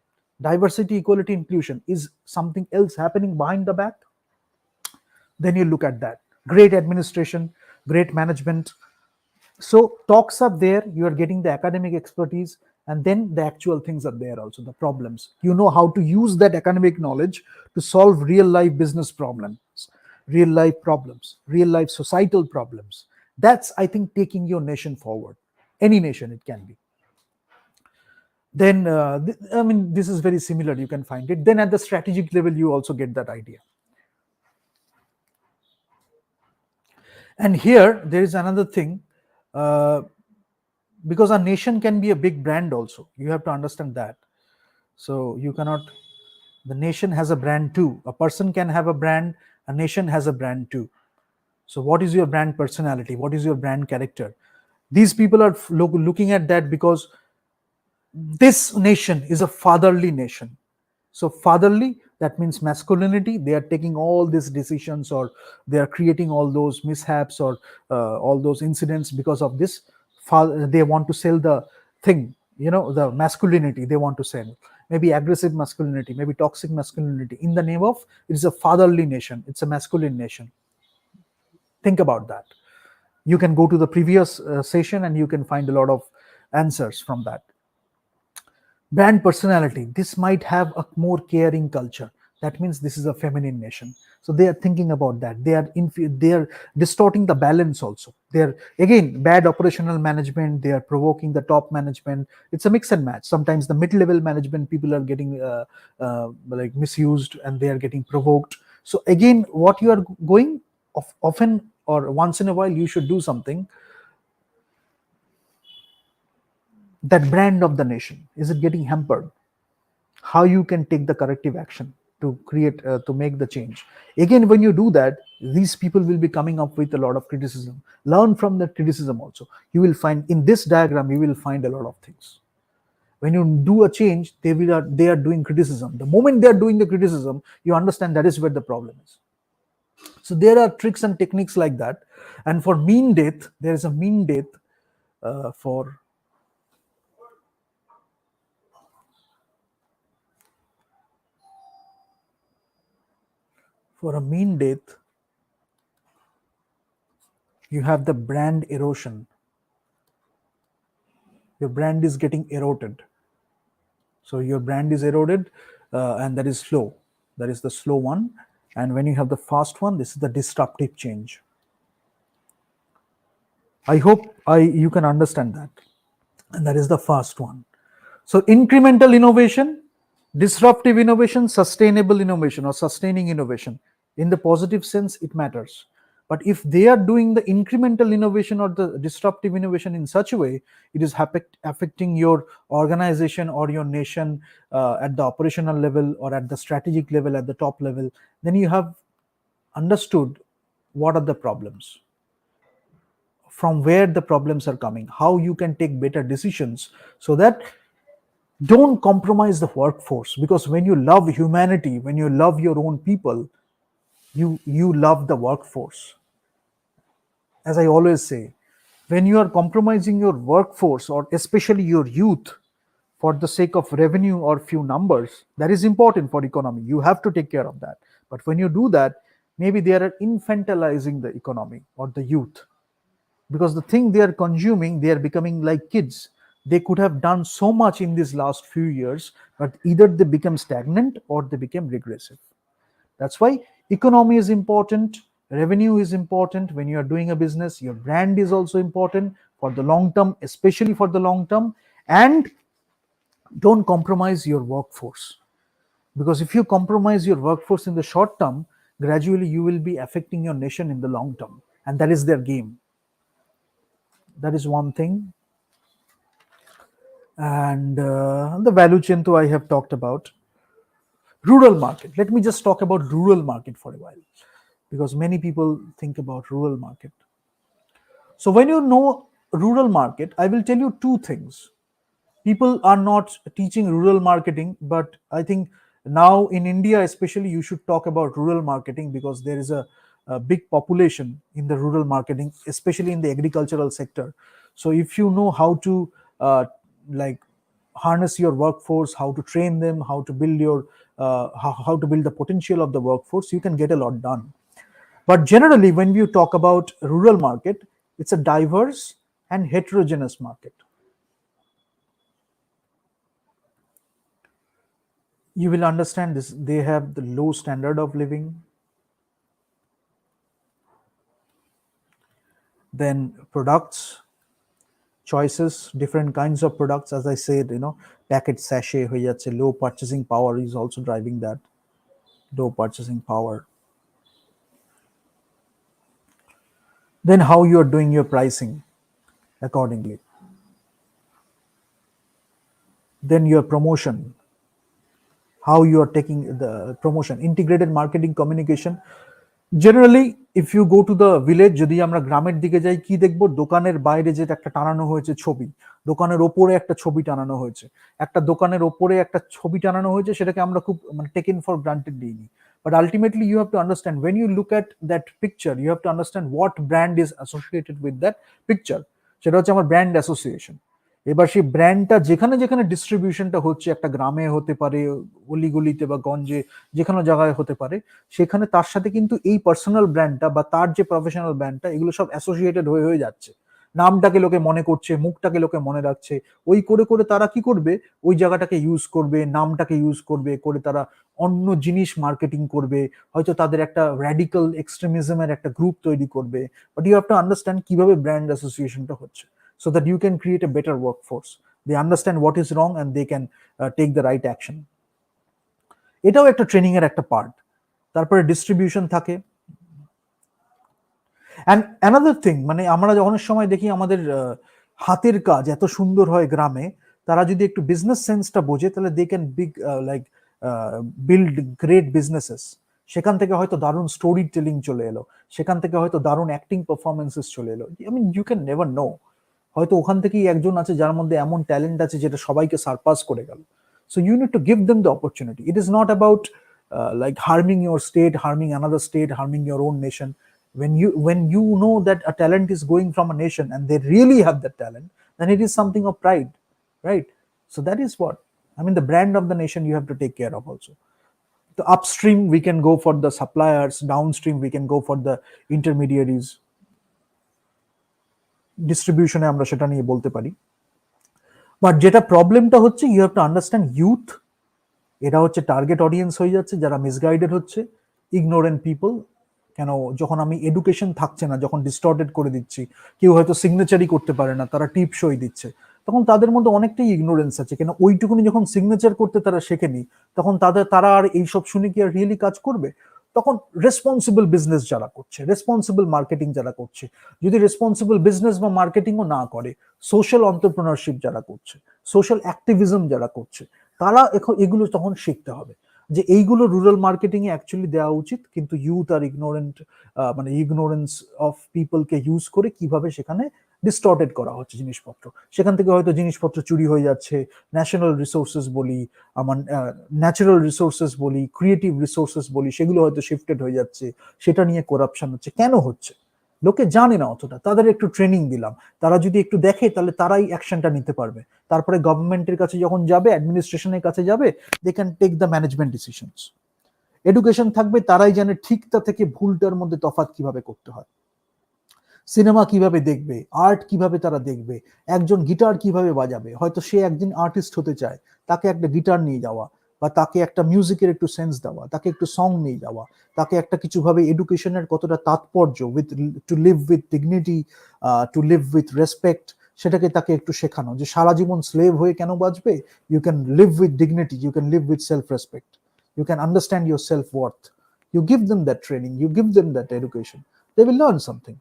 Diversity, equality, inclusion, is something else happening behind the back? Then you look at that. Great administration, great management. So talks are there, you are getting the academic expertise, and then the actual things are there also, the problems. You know how to use that academic knowledge to solve real life business problems, real life societal problems. That's, I think, taking your nation forward. Any nation it can be. Then, I mean, this is very similar, you can find it. Then at the strategic level, you also get that idea. And here, there is another thing. Because a nation can be a big brand also, you have to understand that. So you cannot, the nation has a brand too, a person can have a brand, a nation has a brand too. So what is your brand personality, what is your brand character? These people are looking at that, because this nation is a fatherly nation. So fatherly, that means masculinity. They are taking all these decisions, or they are creating all those mishaps, or all those incidents because of this. They want to sell the thing, the masculinity they want to sell. Maybe aggressive masculinity, maybe toxic masculinity, in the name of it is a fatherly nation, it's a masculine nation. Think about that. You can go to the previous session and you can find a lot of answers from that. Brand personality, this might have a more caring culture. That means this is a feminine nation. So they are thinking about that. They are distorting the balance also. They are, again, bad operational management. They are provoking the top management. It's a mix and match. Sometimes the mid-level management people are getting like misused, and they are getting provoked. So again, what you are going often or once in a while, you should do something. That brand of the nation, is it getting hampered? How you can take the corrective action to create to make the change. Again, when you do that, these people will be coming up with a lot of criticism. Learn from that criticism also. You will find in this diagram, you will find a lot of things. When you do a change, they are doing criticism. The moment they are doing the criticism, you understand that is where the problem is. So there are tricks and techniques like that. And for mean death, there is a mean death for a mean death, you have the brand erosion. Your brand is getting eroded. So your brand is eroded, and that is slow. That is the slow one. And when you have the fast one, this is the disruptive change. I hope you can understand that. And that is the fast one. So incremental innovation, disruptive innovation, sustainable innovation, or sustaining innovation. In the positive sense, it matters. But if they are doing the incremental innovation or the disruptive innovation in such a way, it is affecting your organization or your nation at the operational level or at the strategic level, at the top level, then you have understood what are the problems, from where the problems are coming, how you can take better decisions, so that don't compromise the workforce. Because when you love humanity, when you love your own people, you love the workforce. As I always say, when you are compromising your workforce, or especially your youth, for the sake of revenue or few numbers, that is important for economy, you have to take care of that. But when you do that, maybe they are infantilizing the economy or the youth, because the thing they are consuming, they are becoming like kids. They could have done so much in these last few years, but either they become stagnant or they become regressive. That's why economy is important, revenue is important. When you are doing a business, your brand is also important for the long term, especially for the long term. And don't compromise your workforce, because if you compromise your workforce in the short term, gradually you will be affecting your nation in the long term, and that is their game. That is one thing. And the value chain too I have talked about. Rural market, let me just talk about rural market for a while, because many people think about rural market. So when you know rural market, I will tell you two things. People are not teaching rural marketing, but I think now in India especially you should talk about rural marketing, because there is a big population in the rural marketing, especially in the agricultural sector. So if you know how to like harness your workforce, how to train them, how to build your how to build the potential of the workforce, you can get a lot done. But generally when you talk about rural market, it's a diverse and heterogeneous market. You will understand this. They have the low standard of living, then products, choices, different kinds of products. As I said, packet sachet হয়ে যাচ্ছে, low purchasing power is also driving that. Low purchasing power. Then how you are doing your pricing accordingly. Then your promotion, how you are taking the promotion, integrated marketing communication. Generally if you go to the village, যদি আমরা গ্রামের দিকে যাই, কি দেখবো? দোকানের বাইরে যেটা একটা টানানো হয়েছে ছবি, দোকানের ওপরে একটা ছবি টানানো হয়েছে, একটা দোকানের ওপরে একটা ছবি টানানো হয়েছে, সেটাকে আমরা খুব মানে টেকেন ফর গ্রান্টেড দিইনি। But ultimately you have to understand, when you look at that picture, you have to understand what brand is associated with that picture. সেটা হচ্ছে আমার ব্র্যান্ড অ্যাসোসিয়েশন। এবার সেই ব্র্যান্ডটা যেখানে যেখানে ডিস্ট্রিবিউশনটা হচ্ছে, একটা গ্রামে হতে পারে, অলিগলিতে বা গঞ্জে, যেখানে জায়গায় হতে পারে, সেখানে তার সাথে কিন্তু এই পার্সোনাল ব্র্যান্ডটা বা তার যে প্রফেশনাল ব্র্যান্ডটা, এগুলো সব অ্যাসোসিয়েটেড হয়ে হয়ে যাচ্ছে। নামটাকে লোকে মনে করছে, মুখটাকে লোকে মনে রাখছে, ওই করে করে তারা কি করবে, ওই জায়গাটাকে ইউজ করবে, নামটাকে ইউজ করবে, করে তারা অন্য জিনিস মার্কেটিং করবে, হয়তো তাদের একটা র্যাডিক্যাল এক্সট্রিমিজমের একটা গ্রুপ তৈরি করবে। But you have to understand কিভাবে ব্র্যান্ড অ্যাসোসিয়েশনটা হচ্ছে, so that you can create a better workforce. They understand what is wrong and they can take the right action. এটাও একটা ট্রেনিং এর একটা পার্ট। তারপরে ডিস্ট্রিবিউশন থাকে। অ্যান্ড অ্যানাদার থিং, মানে আমরা অনেক সময় দেখি আমাদের হাতের কাজ এত সুন্দর হয় গ্রামে, তারা যদি একটু বিজনেস সেন্সটা বোঝে, তাহলে they can big like build great businesses. সেখান থেকে হয়তো দারুণ স্টোরি টেলিং চলে এলো, সেখান থেকে হয়তো দারুণ অ্যাক্টিং পারফরমেন্সেস চলে এলো। I mean you can never know, হয়তো ওখান থেকেই একজন আছে যার মধ্যে এমন ট্যালেন্ট আছে যেটা সবাইকে সারপাস করে গেল। So you need to give them the opportunity. It is not about like harming your state, harming another state, harming your own nation. When you know that a talent is going from a nation and they really have that talent, then it is something of pride, right? So that is what I mean, the brand of the nation you have to take care of also. The upstream we can go for the suppliers, downstream we can go for the intermediaries, ডিস্ট্রিবিউশনে আমরা সেটা নিয়ে বলতে পারি। But যেটা প্রবলেমটা হচ্ছে, you have to understand youth, এরা হচ্ছে টার্গেট অডিয়েন্স হয়ে যাচ্ছে, যারা মিসগাইডেড হচ্ছে, ইগনোরেন্ট পিপল। কেন, যখন আমি এডুকেশন থাকছে না, যখন ডিস্টর্টেড করে দিচ্ছি, কেউ হয়তো সিগনেচারই করতে পারে না, তারা টিপ সই দিচ্ছে, তখন তাদের মধ্যে অনেকটাই ইগনোরেন্স আছে। কেন, ওইটুকুনি যখন সিগনেচার করতে তারা শেখেনি, তখন তারা আর এইসব শুনে কি আর রিয়েলি কাজ করবে? তখন রেসপন্সিবল বিজনেস যারা করছে, রেসপন্সিবল মার্কেটিং যারা করছে, যদি রেসপন্সিবল বিজনেস বা মার্কেটিংও না করে, সোশ্যাল অন্টারপ্রেনারশিপ যারা করছে, সোশ্যাল অ্যাক্টিভিজম যারা করছে, তারা এখন এগুলো তখন শিখতে হবে যে এইগুলো রুরাল মার্কেটিং এ অ্যাকচুয়ালি দেওয়া উচিত। কিন্তু ইউথ আর ইগনোরেন্ট, মানে ইগনোরেন্স অফ পিপলকে ইউজ করে কিভাবে সেখানে ডিস্টর্টেড করা হচ্ছে জিনিসপত্র, সেখান থেকে হয়তো জিনিসপত্র চুরি হয়ে যাচ্ছে। ন্যাশনাল রিসোর্সেস বলি, আমার ন্যাচারাল রিসোর্সেস বলি, ক্রিয়েটিভ রিসোর্সেস বলি, সেগুলো হয়তো শিফটেড হয়ে যাচ্ছে, সেটা নিয়ে করাপশন হচ্ছে। কেন হচ্ছে? লোকে জানে না অতটা, তাদের একটু ট্রেনিং দিলাম, তারা যদি একটু দেখে তাহলে তারাই অ্যাকশনটা নিতে পারবে। তারপরে গভর্নমেন্টের কাছে যখন যাবে, অ্যাডমিনিস্ট্রেশনের কাছে যাবে, they can take the management decisions. Education থাকবে, তারাই জানে ঠিকটা থেকে ভুলটার মধ্যে তফাৎ কিভাবে করতে হয়, সিনেমা কিভাবে দেখবে, আর্ট কিভাবে তারা দেখবে, একজন গিটার কিভাবে বাজাবে, হয়তো সে একদিন আর্টিস্ট হতে চায়, তাকে একটা গিটার নিয়ে যাওয়া, বা তাকে একটা মিউজিকের একটু সেন্স দেওয়া, তাকে একটু সং নিয়ে যাওয়া, তাকে একটা কিছুভাবে এডুকেশনের কতটা তাৎপর্য, with to live with dignity, to live with respect, সেটাকে তাকে একটু শেখানো যে সারা জীবন স্লেভ হয়ে কেন বাঁচবে। You can live with dignity, you can live with self respect, you can understand your self worth, you give them that training, you give them that education, they will learn something.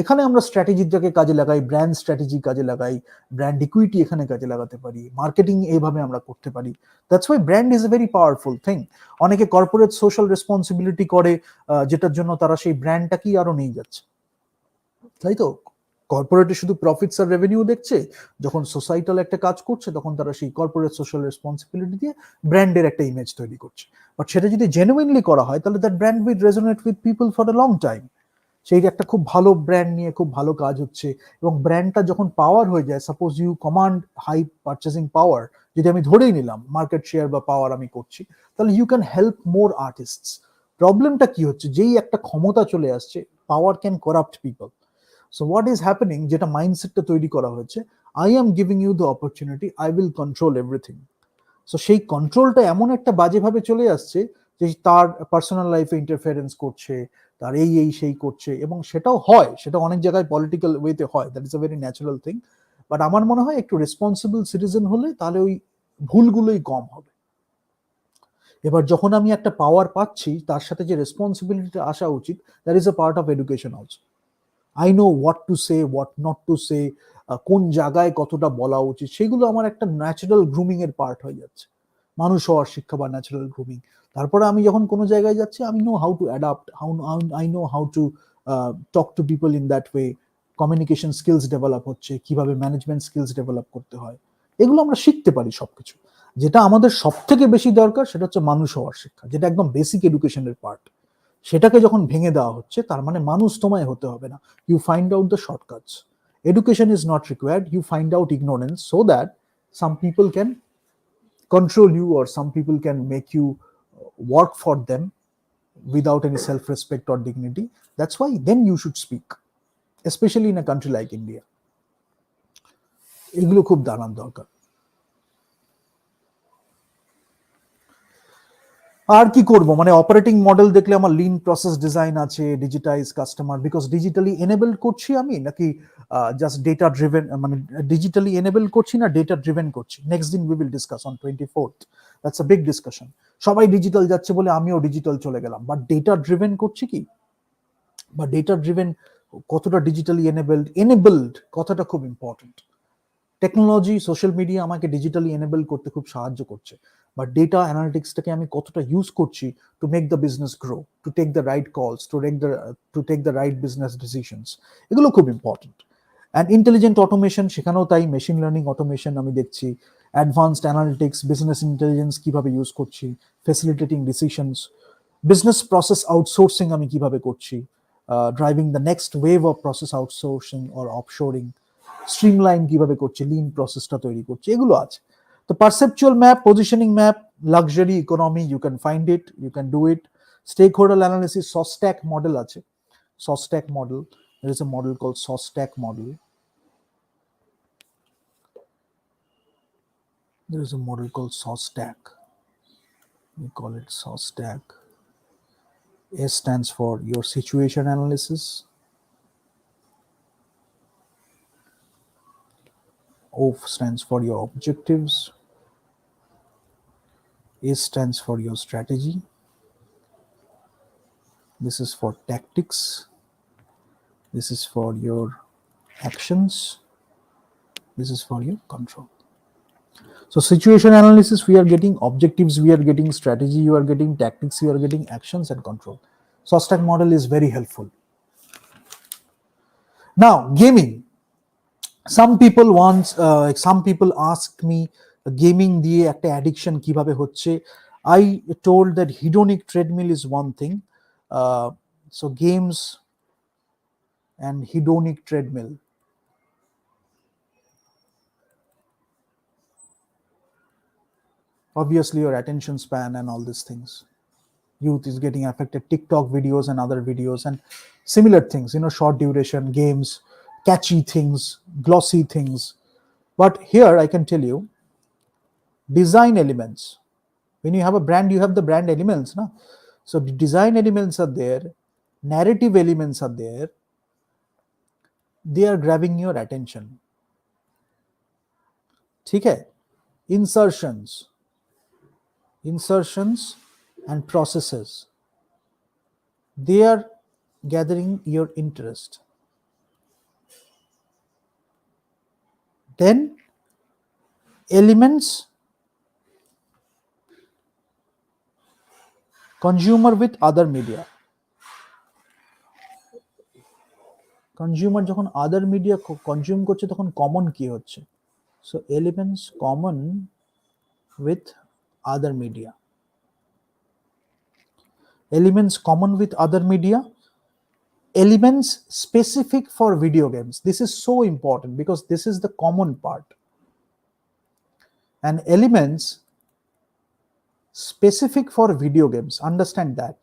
এখানে আমরা স্ট্র্যাটেজিটাকে কাজে লাগাই, brand strategy কাজে লাগাই, brand equity এখানে কাজে লাগাতে পারি, মার্কেটিং এইভাবে আমরা করতে পারি। That's why brand is a very powerful thing. অনেকে কর্পোরেট সোশ্যাল রেসপন্সিবিলিটি করে, যেটার জন্য তারা সেই ব্র্যান্ডটাকেই আরো নিয়ে যাচ্ছে, তাই তো? কর্পোরেটে শুধু প্রফিটস আর রেভিনিউ দেখছে, যখন সোসাইটাল একটা কাজ করছে তখন তারা সেই কর্পোরেট সোশ্যাল রেসপন্সিবিলিটি দিয়ে ব্র্যান্ডের একটা ইমেজ তৈরি করছে। বাট সেটা যদি জেনুইনলি করা হয় তাহলে that brand will resonate with people for a long time. সেই একটা খুব ভালো ব্র্যান্ড নিয়ে খুব ভালো কাজ হচ্ছে, এবং ব্র্যান্ডটা যখন পাওয়ার হয়ে যায়, suppose you command high purchasing power, যদি আমি ধরেই নিলাম মার্কেট শেয়ার বা পাওয়ার আমি করছি, তাহলে you can help more artists. প্রবলেমটা কি হচ্ছে, যেই একটা ক্ষমতা চলে আসছে, power can corrupt people. So what is happening, যেটা মাইন্ডসেটটা তৈরি করা হয়েছে, I am giving you the opportunity, I will control everything. So সেই কন্ট্রোলটা এমন একটা বাজেভাবে চলে আসছে যে তার পার্সোনাল লাইফে ইন্টারফেরেন্স করছে, তার এই সেই করছে, এবং সেটাও হয়, সেটা অনেক জায়গায় পলিটিক্যাল ওয়েতে হয়, that is a very natural thing. But আমার মনে হয় একটু রেসপন্সিবল সিটিজেন হলে তাহলে ওই ভুলগুলোই কম হবে। এবার যখন আমি একটা পাওয়ার পাচ্ছি, তার সাথে যে রেসপন্সিবিলিটিটা আসা উচিত, that is a part of education also. I know what to say, what not to say, কোন জায়গায় কতটা বলা উচিত, সেগুলো আমার একটা ন্যাচারাল গ্রুমিং এর পার্ট হয়ে যাচ্ছে, মানুষ হওয়ার শিক্ষা বা ন্যাচারাল গ্রুমিং। তারপরে আমি যখন কোনো জায়গায় যাচ্ছি, আমি no how to adapt, I know how to talk to people in that way, communication skills develop হচ্ছে, কিভাবে ম্যানেজমেন্ট স্কিলস ডেভেলপ করতে হয়, এগুলো আমরা শিখতে পারি সবকিছু। যেটা আমাদের সব থেকে বেশি দরকার সেটা হচ্ছে মানুষ হওয়ার শিক্ষা, যেটা একদম বেসিক এডুকেশনের পার্ট। সেটাকে যখন ভেঙে দেওয়া হচ্ছে, তার মানে মানুষ তোমায় হতে হবে না, you find out the shortcuts. Education is not required, you find out ignorance so that some people can control you, or some people can make you work for them without any self respect or dignity. That's why then you should speak, especially in a country like India. এগুলো খুব দাঁড়ান দরকার। আর কি করব, মানে operating model দেখলে আমার lean process design আছে, digitize customer, because digitally enable করছি আমি, নাকি জাস্ট ডেটা ড্রিভেন, মানে ডিজিটালি এনেবল করছি না ডেটা ড্রিভেন করছি। নেক্সট দিন we will discuss on 24th, that's a big discussion. সবাই ডিজিটাল যাচ্ছে বলে আমিও ডিজিটাল চলে গেলাম, বাট ডেটা ড্রিভেন করছি কি, বা ডেটা ড্রিভেন কতটা ডিজিটালি এনেবলড কথাটা খুব ইম্পর্টেন্ট। টেকনোলজি, সোশ্যাল মিডিয়া আমাকে ডিজিটালি এনেবল করতে খুব সাহায্য করছে, বাট ডেটা অ্যানালিটিক্সটাকে আমি কতটা ইউজ করছি to make the business grow, to take the right calls, to take the right business decisions, এগুলো খুব ইম্পর্টেন্ট। অ্যান্ড ইন্টেলিজেন্ট অটোমেশন, সেখানেও তাই, মেশিন লার্নিং অটোমেশন আমি দেখছি, অ্যাডভান্সড অ্যানালিটিক্স, বিজনেস ইন্টেলিজেন্স কিভাবে ইউজ করছি, facilitating decisions, business process outsourcing আমি কিভাবে করছি, driving the next wave of process outsourcing or offshoring, streamline কিভাবে করছে, লিন প্রসেসটা তৈরি করছে, এগুলো আছে। তো perceptual map, positioning map, luxury economy, you can find it, you can do it. Stake holder analysis, SOSTAC model আছে, SOSTAC model, there is a model called SOSTAC model. There is a model called SOSTAC. We call it SOSTAC. S stands for your situation analysis. O stands for your objectives. A stands for your strategy. This is for tactics. This is for your actions. This is for your control. So situation analysis, we are getting objectives, we are getting strategy, you are getting tactics, you are getting actions and control. SOSTAC model is very helpful. Now, gaming. Some people asked me, gaming দিয়ে একটা addiction কিভাবে হচ্ছে। I told that hedonic treadmill is one thing. So games and hedonic treadmill. Obviously, your attention span and all these things. Youth is getting affected, TikTok videos and other videos and similar things, short duration games, catchy things, glossy things. But here I can tell you, design elements. When you have a brand, you have the brand elements, no? So the design elements are there, narrative elements are there, they are grabbing your attention. Okay? Insertions and processes. they are gathering your interest. Then elements, consumer with other media. Consumer যখন আদার media consume করছে তখন common কি হচ্ছে? So elements common with other media, elements common with other media, elements specific for video games. This is so important because this is the common part. And elements specific for video games, understand that.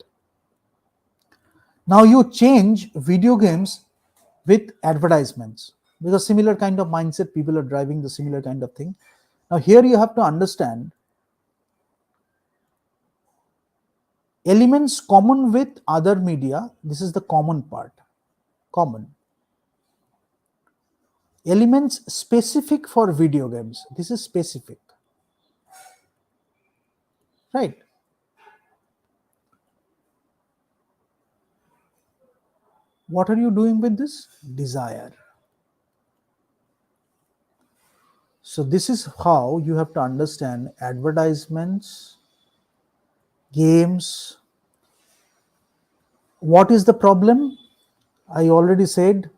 Now you change video games with advertisements because similar kind of mindset, people are driving the similar kind of thing. Now here you have to understand elements common with other media. This is the common part, common. Elements specific for video games, this is specific, right? What are you doing with this? Desire. So this is how you have to understand advertisements, games. What is the problem? I already said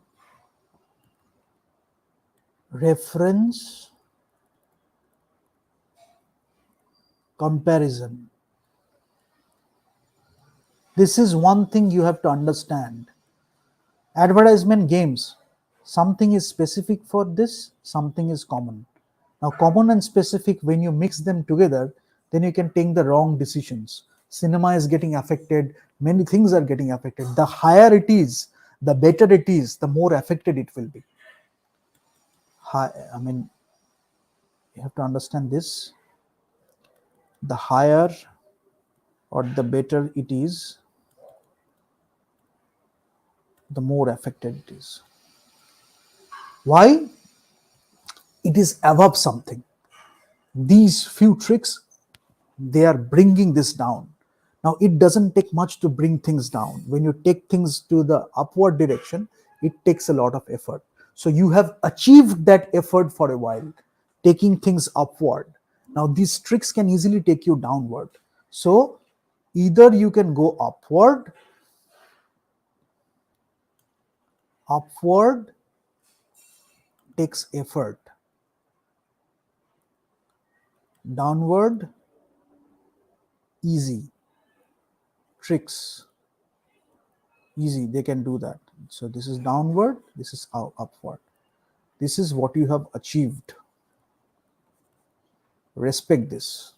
reference, comparison. This is one thing you have to understand. Advertisement, games, something is specific for this, something is common. Now common and specific, when you mix them together, then you can take the wrong decisions. Cinema is getting affected, many things are getting affected. The higher it is, the better it is, the more affected it will be. I mean, you have to understand this. The higher or the better it is, the more affected it is. Why? It is above something. These few tricks, they are bringing this down. Now it doesn't take much to bring things down. When you take things to the upward direction, it takes a lot of effort. So you have achieved that effort for a while, taking things upward. Now these tricks can easily take you downward. So either you can go upward takes effort, downward easy, tricks easy, they can do that. So this is downward, this is upward. This is what you have achieved. Respect this.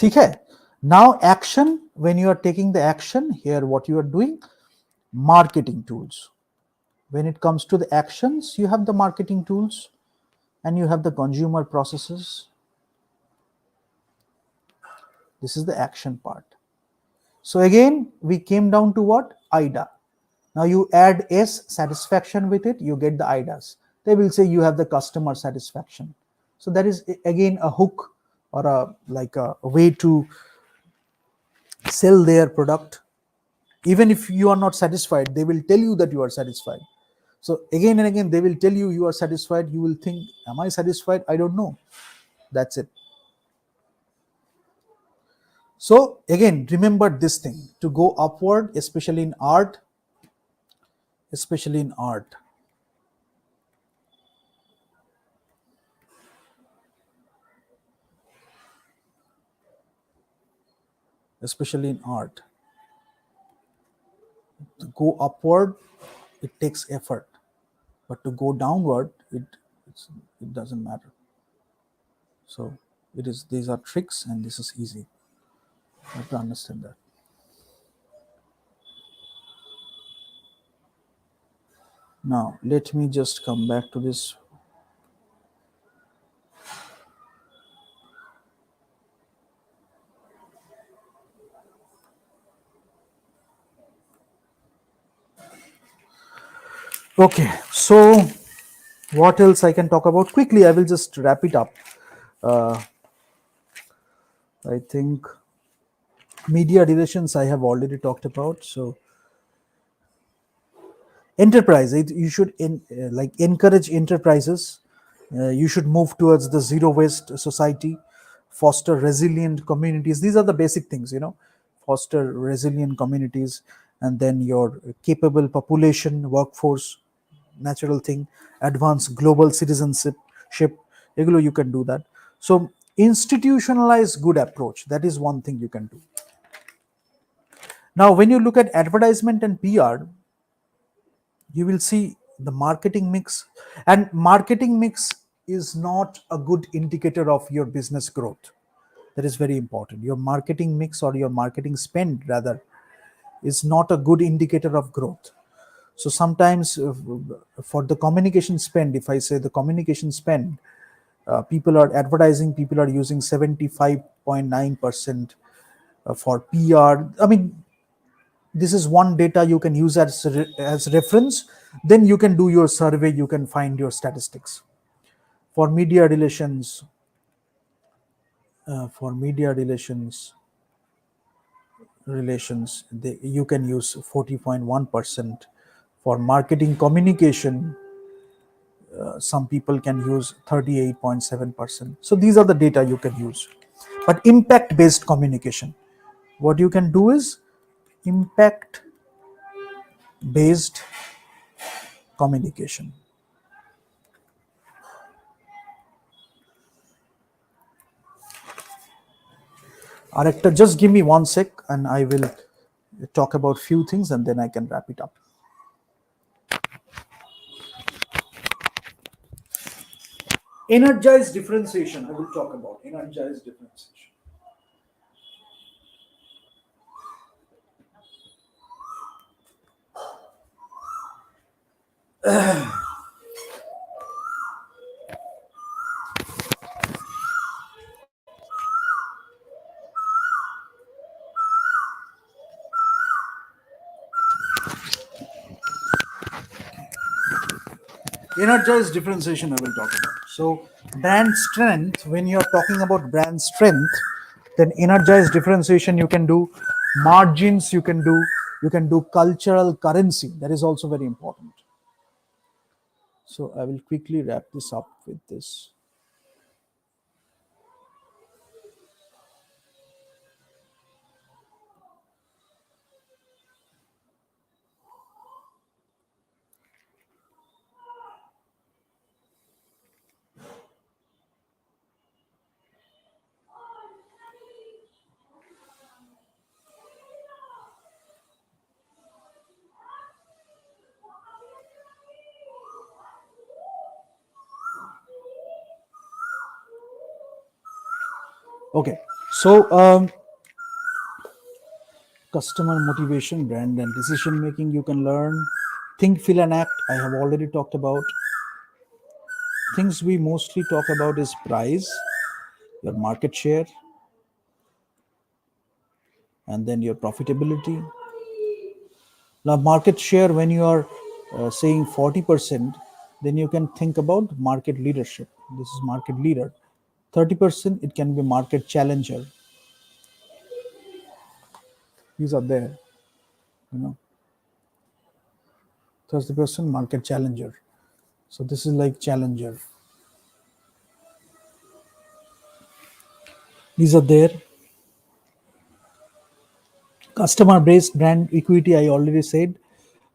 Okay. Now action, when you are taking the action, here what you are doing, marketing tools. When it comes to the actions, you have the marketing tools and you have the consumer processes. This is the action part. So again, we came down to what? IDA. Now you add S, satisfaction, with it, you get the IDAs. They will say you have the customer satisfaction. So that is again a hook or a way to sell their product. Even if you are not satisfied, they will tell you that you are satisfied. So again and again, they will tell you you are satisfied. You will think, am I satisfied? I don't know. That's it. So again, remember this thing, to go upward, especially in art, especially in art. Especially in art. To go upward, it takes effort. But to go downward, it doesn't matter. So these are tricks and this is easy. You have to understand that. Now, let me just come back to this. Okay, so what else I can talk about? Quickly, I will just wrap it up. I think media relations I have already talked about. So enterprise, you should like encourage enterprises. You should move towards the zero waste society, foster resilient communities. These are the basic things, foster resilient communities, and then your capable population, workforce, natural thing, advance global citizenship ship, regular you can do that. So institutionalize good approach, that is one thing you can do. Now when you look at advertisement and PR, you will see the marketing mix, and marketing mix is not a good indicator of your business growth. That is very important. Your marketing mix, or your marketing spend rather, is not a good indicator of growth. So sometimes for the communication spend, if I say the communication spend, people are advertising, people are using 75.9% for PR. I mean, this is one data you can use as reference. Then you can do your survey, you can find your statistics. For media relations, for media relations, you can use 40.1%. For marketing communication, some people can use 38.7%. So these are the data you can use. But impact based communication, what you can do is impact based communication. Director, just give me 1 sec and I will talk about few things and then I can wrap it up. Energized differentiation, I will talk about energized differentiation. Energized differentiation, I will talk about. So, brand strength, when you're talking about brand strength, then energized differentiation you can do, margins you can do cultural currency. That is also very important. So, I will quickly wrap this up with this. Okay. So, customer motivation, brand and decision making you can learn. Think, feel, and act. I have already talked about. Things we mostly talk about is price, your market share, and then your profitability. Now, market share, when you are saying 40%, then you can think about market leadership. This is market leader. 30%, it can be market challenger. These are there, you know. 30% market challenger. So this is like challenger. These are there. Customer based brand equity, I already said.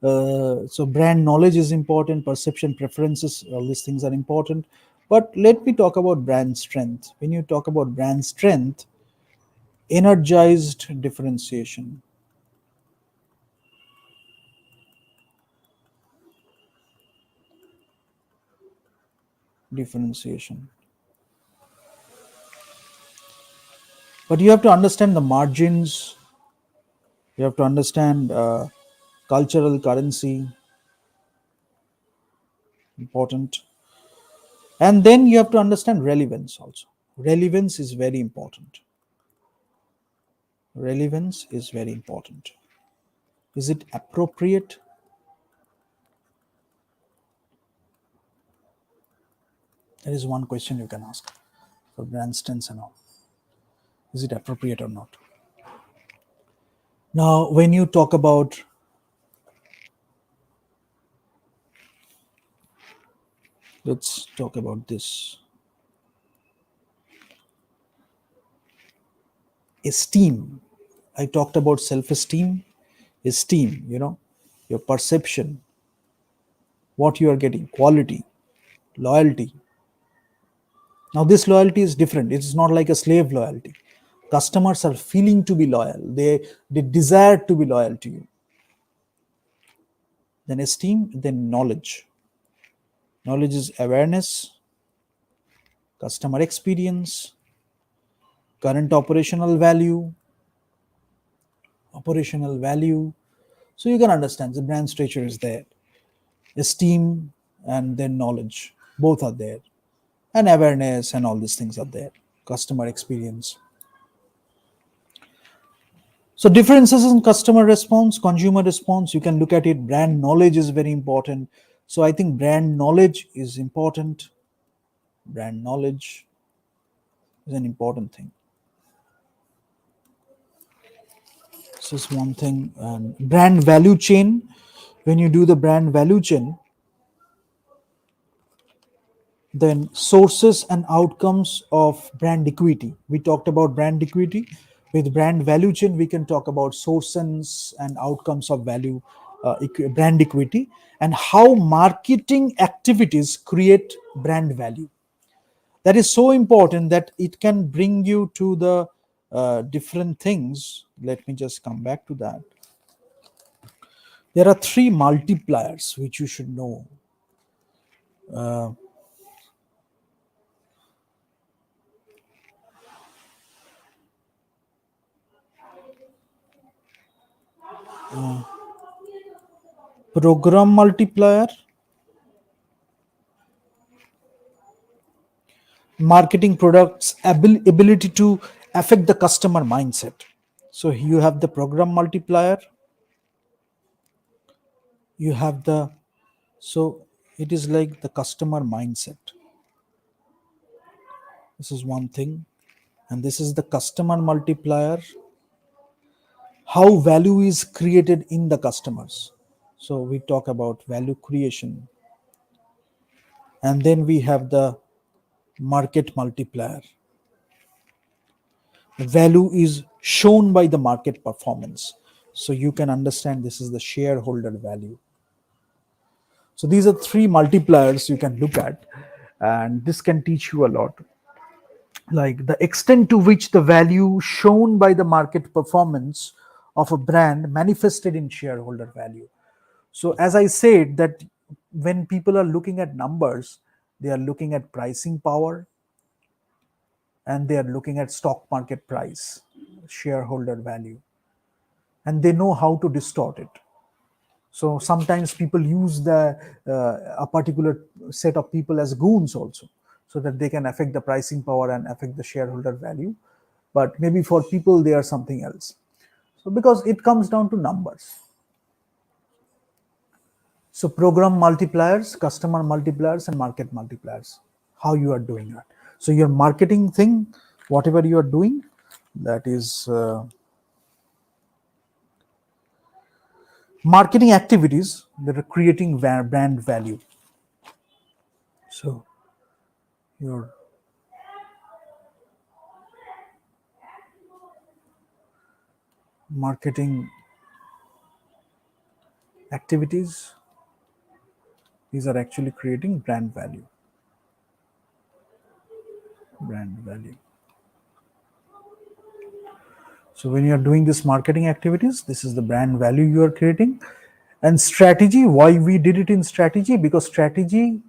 So brand knowledge is important, perception, preferences, all these things are important. But let me talk about brand strength. When you talk about brand strength, energized differentiation. But you have to understand the margins, you have to understand cultural currency, important. And then you have to understand relevance also. Relevance is very important. Relevance is very important. Is it appropriate? That is one question you can ask for brand strengths and all. Is it appropriate or not? Now, when you talk about, let's talk about this esteem. I talked about self esteem, esteem, your perception, what you are getting, quality, loyalty. Now, this loyalty is different. It's not like a slave loyalty. Customers are feeling to be loyal, they desire to be loyal to you. Then esteem, then knowledge. Knowledge is awareness, customer experience, current operational value. So you can understand the brand structure is there. Esteem and then knowledge, both are there. And awareness and all these things are there. Customer experience. So differences in customer response, consumer response, you can look at it. Brand knowledge is very important. So I think brand knowledge is important. Brand knowledge is an important thing. This is one thing. And brand value chain, when you do the brand value chain, then sources and outcomes of brand equity. We talked about brand equity. With brand value chain, we can talk about sources and outcomes of value, brand equity, and how marketing activities create brand value. That is so important that it can bring you to the different things. Let me just come back to that. There are three multipliers which you should know. Program multiplier, marketing products ability to affect the customer mindset. So you have the program multiplier, you have the, so it is like the customer mindset. This is one thing. And this is the customer multiplier, how value is created in the customers. So we talk about value creation. And then we have the market multiplier. Value is shown by the market performance. So you can understand this is the shareholder value. So these are three multipliers you can look at, and this can teach you a lot. Like the extent to which the value shown by the market performance of a brand manifested in shareholder value. So as I said, that when people are looking at numbers, they are looking at pricing power and they are looking at stock market price, shareholder value, and they know how to distort it. So sometimes people use a particular set of people as goons also, so that they can affect the pricing power and affect the shareholder value. But maybe for people they are something else. So because it comes down to numbers. So program multipliers, customer multipliers, and market multipliers. How you are doing that. So your marketing thing, whatever you are doing, that is marketing activities that are creating brand value. So your marketing activities, these are actually creating brand value. Brand value. So when you are doing this marketing activities, this is the brand value you are creating. And strategy, why we did it in strategy? Because strategy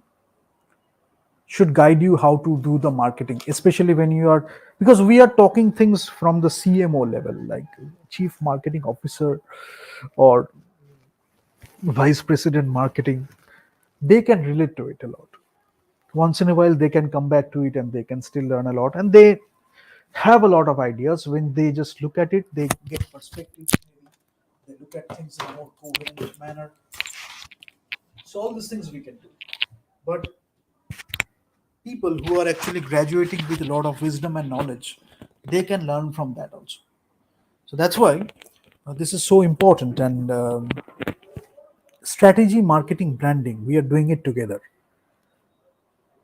should guide you how to do the marketing, especially when you are, because we are talking things from the CMO level, like chief marketing officer or vice president marketing. They can relate to it a lot. Once in a while they can come back to it and they can still learn a lot, and they have a lot of ideas. When they just look at it, they get perspective. They look at things in a more coherent manner. So all these things we can do. But people who are actually graduating with a lot of wisdom and knowledge, they can learn from that also. So that's why this is so important. And strategy, marketing, branding, we are doing it together,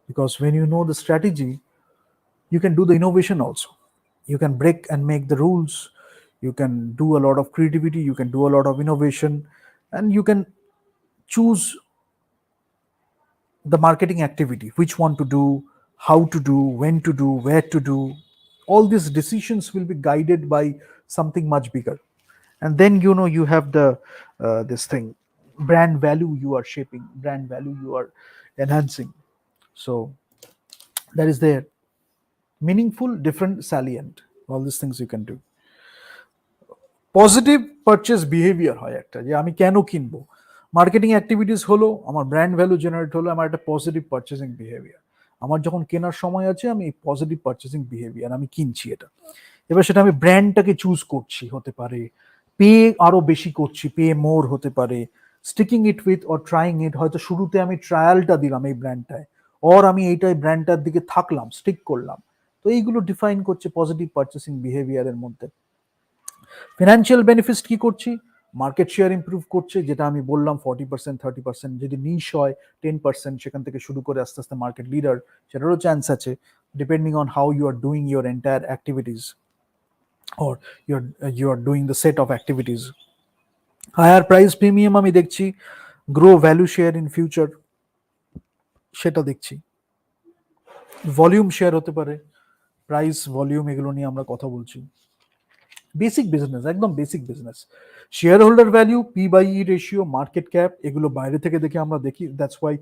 because when you know the strategy, you can do the innovation also. You can break and make the rules, you can do a lot of creativity, you can do a lot of innovation, and you can choose the marketing activity, which one to do, how to do, when to do, where to do. All these decisions will be guided by something much bigger. And then you have the this thing, brand value you are shaping, brand value you are enhancing. So that is there. Meaningful, different, salient, all these things you can do. Positive purchase behaviour হয় একটা, যে আমি কেন কিনবো। Marketing activities হলো আমার brand value generate হলো, আমার একটা পজিটিভ পারচেসিং বিহেভিয়ার। আমার যখন কেনার সময় আছে আমি পজিটিভ পারচেসিং বিহেভিয়ার, আমি কিনছি এটা। এবার সেটা আমি ব্র্যান্ডটাকে চুজ করছি, হতে পারে পে আরো বেশি করছি, পে মোর হতে পারে, sticking it with or trying it, হয়তো শুরুতে আমি ট্রায়ালটা দিলাম এই ব্র্যান্ডটায়, অর আমি এইটাই ব্র্যান্ডটার দিকে থাকলাম, স্টিক করলাম। তো এইগুলো ডিফাইন করছে পজিটিভ পারচেসিং বিহেভিয়ারের মধ্যে। ফিনান্সিয়াল বেনিফিটস কি করছি, মার্কেট শেয়ার ইমপ্রুভ করছে, যেটা আমি বললাম 40%, 30%, যদি নিশ হয় 10%, সেখান থেকে শুরু করে আস্তে আস্তে মার্কেট লিডার, সেটারও চান্স আছে, depending on how you are doing your entire activities, or you are doing the set of activities. Higher price premium আমি দেখছি, grow value share in future সেটা দেখছি, ভলিউম শেয়ার হতে পারে, প্রাইস ভলিউম এগুলো নিয়ে আমরা কথা বলছি। বেসিক বিজনেস, একদম basic business. Shareholder value, P by E ratio, market cap, এগুলো বাইরে থেকে দেখে আমরা দেখি। That's why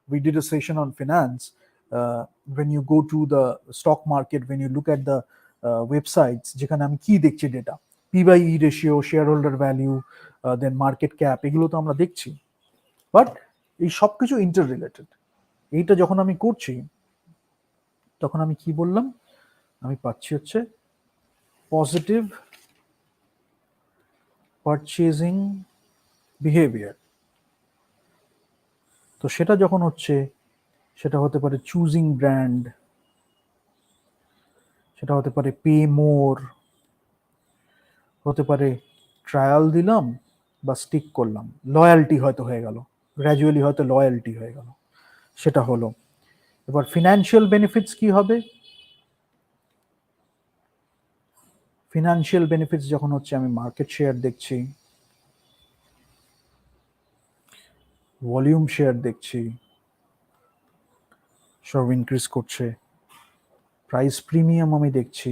we did a session on finance. when you go to the stock market, when you look at the websites, যেখানে আমি কি দেখছি data, P by E ratio, shareholder value, then market cap, এগুলো তো আমরা দেখছি। But এই সব কিছু ইন্টার রিলেটেড। এইটা যখন আমি করছি তখন আমি কি বললাম, আমি পাচ্ছি হচ্ছে পজিটিভ পারচেজিং বিহেভিয়ার। তো সেটা যখন হচ্ছে, সেটা হতে পারে চুজিং ব্র্যান্ড, সেটা হতে পারে পে মোর, হতে পারে ট্রায়াল দিলাম বা স্টিক করলাম, লয়্যালটি হয়তো হয়ে গেল, গ্র্যাজুয়ালি হয়তো লয়্যালটি হয়ে গেল, সেটা হলো। এবার ফিনান্সিয়াল বেনিফিটস কি হবে, ফিনান্সিয়াল বেনিফিটস যখন হচ্ছে, আমি মার্কেট শেয়ার দেখছি, ভলিউম শেয়ার দেখছি, সব ইনক্রিজ করছে, প্রাইস প্রিমিয়াম আমি দেখছি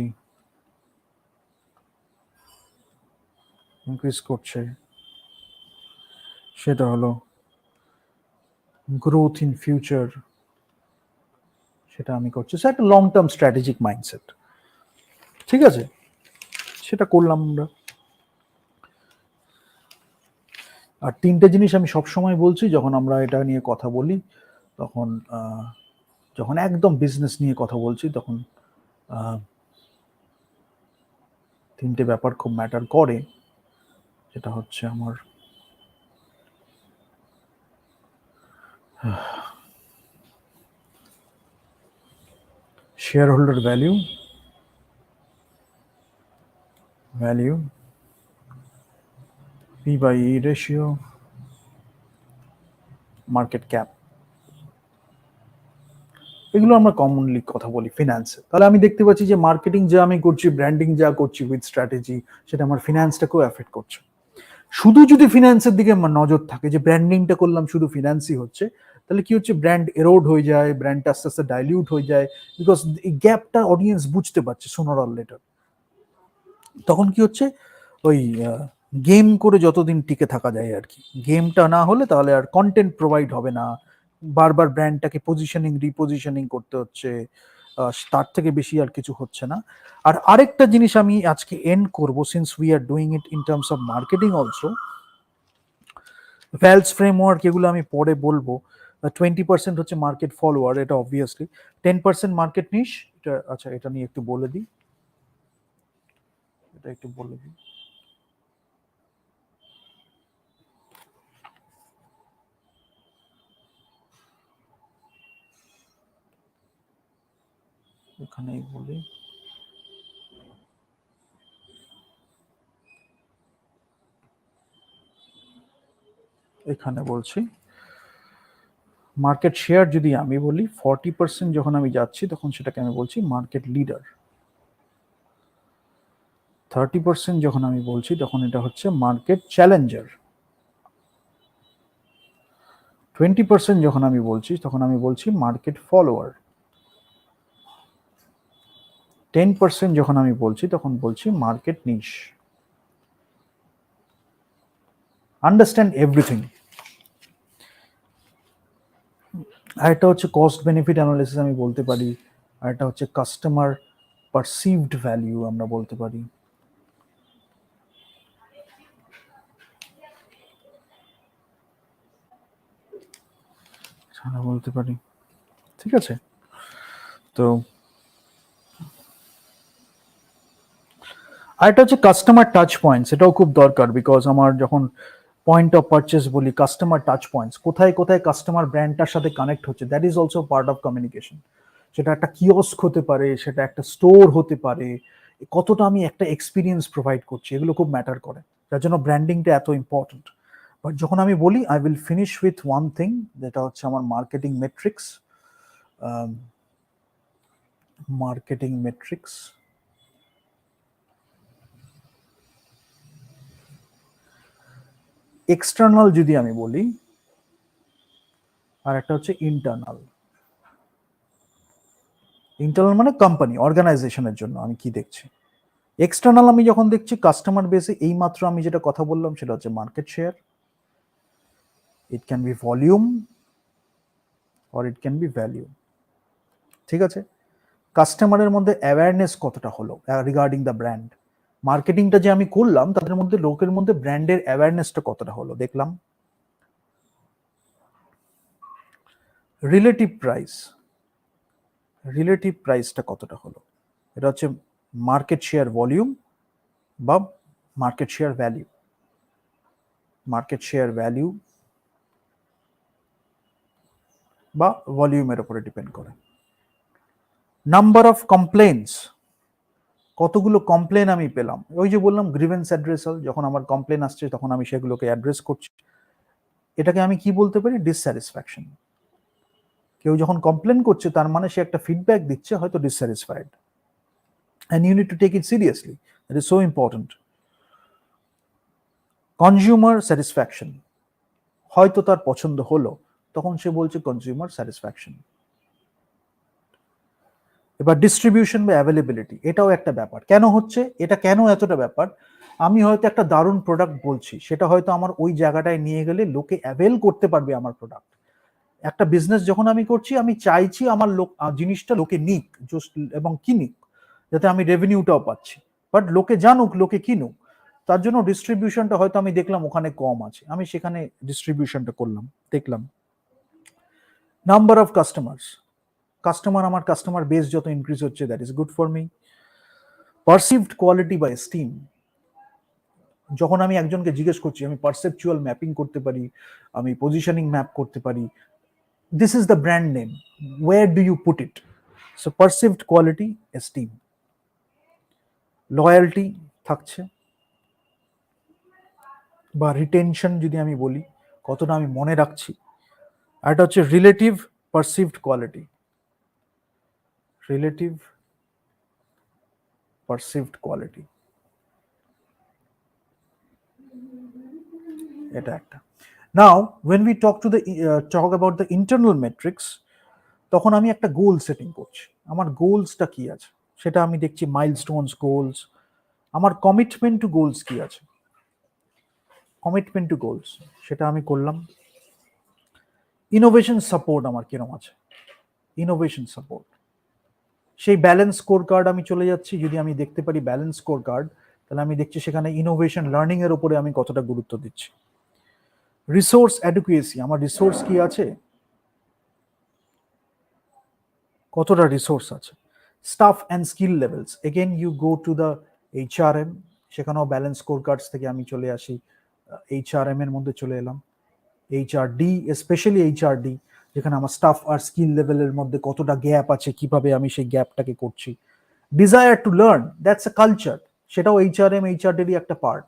ইনক্রিজ করছে, সেটা হলো গ্রোথ ইন ফিউচার, সেটা আমি করছি। সো একটা লং টার্ম স্ট্র্যাটেজিক মাইন্ডসেট, ঠিক আছে, সেটা করলাম আমরা। আর তিনটে জিনিস আমি সবসময় বলছি যখন আমরা এটা নিয়ে কথা বলি, তখন যখন একদম বিজনেস নিয়ে কথা বলছি, তখন তিনটে ব্যাপার খুব ম্যাটার করে। যেটা হচ্ছে আমার shareholder value, P by E ratio, market cap, এগুলো আমরা কমনলি কথা বলি ফিনান্সে। তাহলে আমি দেখতে পাচ্ছি যে মার্কেটিং যা আমি করছি, ব্র্যান্ডিং যা করছি উইথ স্ট্র্যাটেজি, সেটা আমার ফিনান্সটাকেও এফেক্ট করছে। শুধু যদি ফিনান্সের দিকে আমার নজর থাকে, যে ব্র্যান্ডিংটা করলাম শুধু ফিনান্সই হচ্ছে, তাহলে কি হচ্ছে, ব্র্যান্ড এরোড হয়ে যায়, ব্র্যান্ডটা আস্তে আস্তে ডাইলিউট হয়ে যায়, বিকজ এই গ্যাপটা অডিয়েন্স বুঝতে পারছে সোনার অর লেটার। তখন কি হচ্ছে, ওই গেম করে যতদিন টিকে থাকা যায় আর কি, গেমটা না হলে তাহলে আর কন্টেন্ট প্রোভাইড হবে না, বারবার ব্র্যান্ডটাকে পজিশনিং রিপজিশনিং করতে হচ্ছে, তার থেকে বেশি আর কিছু হচ্ছে না। আর আরেকটা জিনিস আমি আজকে এন্ড করব, since we are doing it in terms of marketing also, VALS framework, এগুলো আমি পরে বলবো। 20% হচ্ছে মার্কেট ফলোয়ার, এটা অবভিয়াসলি, 10% মার্কেট নিশ, এটা আচ্ছা, এটা নিয়ে একটু বলে দিই, এটা একটু বলে দিই। এখানেই বলি, এখানে বলছি মার্কেট শেয়ার যদি আমি বলি 40% যখন আমি যাচ্ছি তখন সেটাকে আমি বলছি মার্কেট লিডার, 30% যখন আমি বলছি তখন এটা হচ্ছে মার্কেট চ্যালেঞ্জার, 20% যখন আমি বলছি তখন আমি বলছি মার্কেট ফলোয়ার, 10% যখন আমি বলছি তখন বলছি মার্কেট নিশ। Understand everything. আরেকটা হচ্ছে কস্ট বেনিফিট অ্যানালিসিস আমি বলতে পারি, আরেকটা হচ্ছে কাস্টমার পারসিভড ভ্যালিউ আমরা বলতে পারি, বলতে পারি। ঠিক আছে, তো আরেকটা হচ্ছে কাস্টমার টাচ পয়েন্টস, এটাও খুব দরকার, বিকজ আমার যখন পয়েন্ট অফ পারচেস বলি, কাস্টমার টাচ পয়েন্টস, কোথায় কোথায় কাস্টমার ব্র্যান্ডটার সাথে কানেক্ট হচ্ছে, that is also part of communication. সেটা একটা কিওস্ক হতে পারে, সেটা একটা স্টোর হতে পারে, কতটা আমি একটা এক্সপিরিয়েন্স প্রোভাইড করছি, এগুলো খুব ম্যাটার করে, যার জন্য ব্র্যান্ডিংটা এত ইম্পর্টেন্ট। বাট যখন আমি বলি I will finish with one thing, যেটা হচ্ছে আমার marketing metrics. Marketing metrics external যদি আমি বলি, আর একটা হচ্ছে ইন্টারনাল। ইন্টারনাল মানে কোম্পানি অর্গানাইজেশনের জন্য আমি কি দেখছি, এক্সটার্নাল আমি যখন দেখছি কাস্টমার বেসে, এই মাত্র আমি যেটা কথা বললাম সেটা হচ্ছে market share, it can be volume or it can be value. ঠিক আছে, কাস্টমারের মধ্যে অ্যাওয়ারনেস কতটা হলো রিগার্ডিং দ্য ব্র্যান্ড, মার্কেটিংটা যে আমি করলাম তাদের মধ্যে, লোকের মধ্যে ব্র্যান্ডের অ্যাওয়ারনেসটা কতটা হলো দেখলাম। রিলেটিভ প্রাইস, রিলেটিভ প্রাইসটা কতটা হলো, এটা হচ্ছে মার্কেট শেয়ার ভলিউম বা market share value. Market share value বা ভলিউমের উপরে ডিপেন্ড করে। নাম্বার অফ কমপ্লেন্টস, কতগুলো কমপ্লেন আমি পেলাম, ওই যে বললাম গ্রিভেন্স অ্যাড্রেসাল, যখন আমার কমপ্লেন আসছে তখন আমি সেগুলোকে অ্যাড্রেস করছি, এটাকে আমি কি বলতে পারি, ডিসস্যাটিসফ্যাকশন। কেউ যখন কমপ্লেন করছে তার মানে সে একটা ফিডব্যাক দিচ্ছে, হয়তো dissatisfied, and you need to take it seriously. That is so important. Consumer satisfaction, হয়তো তার পছন্দ হলো, তখন সে বলছে কনজিউমার স্যাটিসফ্যাকশন। এবার ডিস্ট্রিবিউশন বা অ্যাভেলেবিলিটি, এটাও একটা ব্যাপার, কেন হচ্ছে এটা, কেন এতটা ব্যাপার, আমি হয়তো একটা দারুণ প্রোডাক্ট বলছি, সেটা হয়তো আমার ওই জায়গাটায় নিয়ে গেলে লোকে অ্যাভেল করতে পারবে আমার প্রোডাক্ট। একটা বিজনেস যখন আমি করছি, আমি চাইছি আমার লোক জিনিসটা লোকে নিক এবং কিনুক, যাতে আমি রেভিনিউটাও পাচ্ছি, বাট লোকে জানুক, লোকে কিনুক, তার জন্য ডিস্ট্রিবিউশনটা হয়তো আমি দেখলাম ওখানে কম আছে, আমি সেখানে ডিস্ট্রিবিউশনটা করলাম, দেখলাম। নাম্বার অফ কাস্টমার্স, কাস্টমার, আমার কাস্টমার বেস যত ইনক্রিজ হচ্ছে, that is good for me. Perceived quality বা এস্টিম, যখন আমি একজনকে জিজ্ঞেস করছি, আমি পারসেপচুয়াল ম্যাপিং করতে পারি, আমি পজিশনিং ম্যাপ করতে পারি, this is the brand name, where do you put it? So perceived quality, esteem, loyalty থাকছে, বা রিটেনশন যদি আমি বলি, কতটা আমি মনে রাখছি। আর এটা হচ্ছে relative perceived quality, relative perceived quality, এটা একটা। নাও when we talk about the internal metrics, তখন আমি একটা গোল সেটিং করছি, আমার গোলসটা কি আছে সেটা আমি দেখছি, মাইলস্টোনস গোলস, আমার কমিটমেন্ট টু গোলস কি আছে, কমিটমেন্ট টু গোলস সেটা আমি করলাম। ইনোভেশন সাপোর্ট আমার কিরম আছে, ইনোভেশন সাপোর্ট, সেই ব্যালেন্স স্কোর কার্ড আমি চলে যাচ্ছি, যদি আমি দেখতে পারি ব্যালেন্স স্কোর কার্ড, তাহলে আমি দেখছি সেখানে ইনোভেশন লার্নিং এর উপরে আমি কতটা গুরুত্ব দিচ্ছি। রিসোর্স অ্যাডুকুয়েসি, আমার রিসোর্স কি আছে, কতটা রিসোর্স আছে। Staff and skill levels, again you go to the HRM, সেখানেও ব্যালেন্স স্কোর কার্ডস থেকে আমি চলে আসি HRM এর মধ্যে চলে এলাম। HRD, স্পেশালি HRD, যেখানে আমার স্টাফ আর স্কিল লেভেলের মধ্যে কতটা গ্যাপ আছে, কিভাবে আমি সেই গ্যাপটাকে করছি। Desire to learn, that's a culture, সেটাও HRM HRD একটা পার্ট।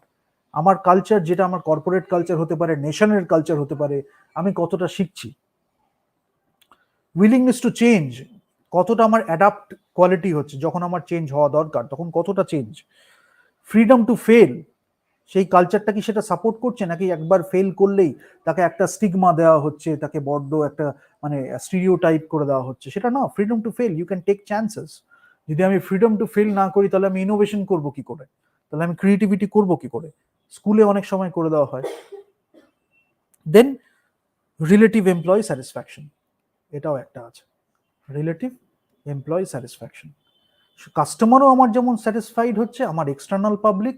আমার কালচার, যেটা আমার কর্পোরেট কালচার হতে পারে, নেশনের কালচার হতে পারে, আমি কতটা শিখছি। উইলিংনেস টু চেঞ্জ, কতটা আমার অ্যাডাপ্ট কোয়ালিটি হচ্ছে, যখন আমার চেঞ্জ হওয়া দরকার তখন কতটা চেঞ্জ। ফ্রিডম টু ফেল, সেই কালচারটা কি সেটা সাপোর্ট করছে, নাকি একবার ফেল করলেই তাকে একটা স্টিগমা দেওয়া হচ্ছে, তাকে বড্ড একটা মানে স্টিরিওটাইপ করে দেওয়া হচ্ছে? সেটা না, freedom to fail, you can take chances. যদি আমি ফ্রিডম টু ফেল না করি, তাহলে আমি ইনোভেশন করব কি করে, তাহলে আমি ক্রিয়েটিভিটি করব কি করে? স্কুলে অনেক সময় করে দেওয়া হয়। দেন রিলেটিভ এমপ্লয়ি স্যাটিসফ্যাকশন, এটাও একটা আছে, রিলেটিভ এমপ্লয়ি স্যাটিসফ্যাকশন। কাস্টমারও আমার যেমন স্যাটিসফাইড হচ্ছে, আমার এক্সটার্নাল পাবলিক,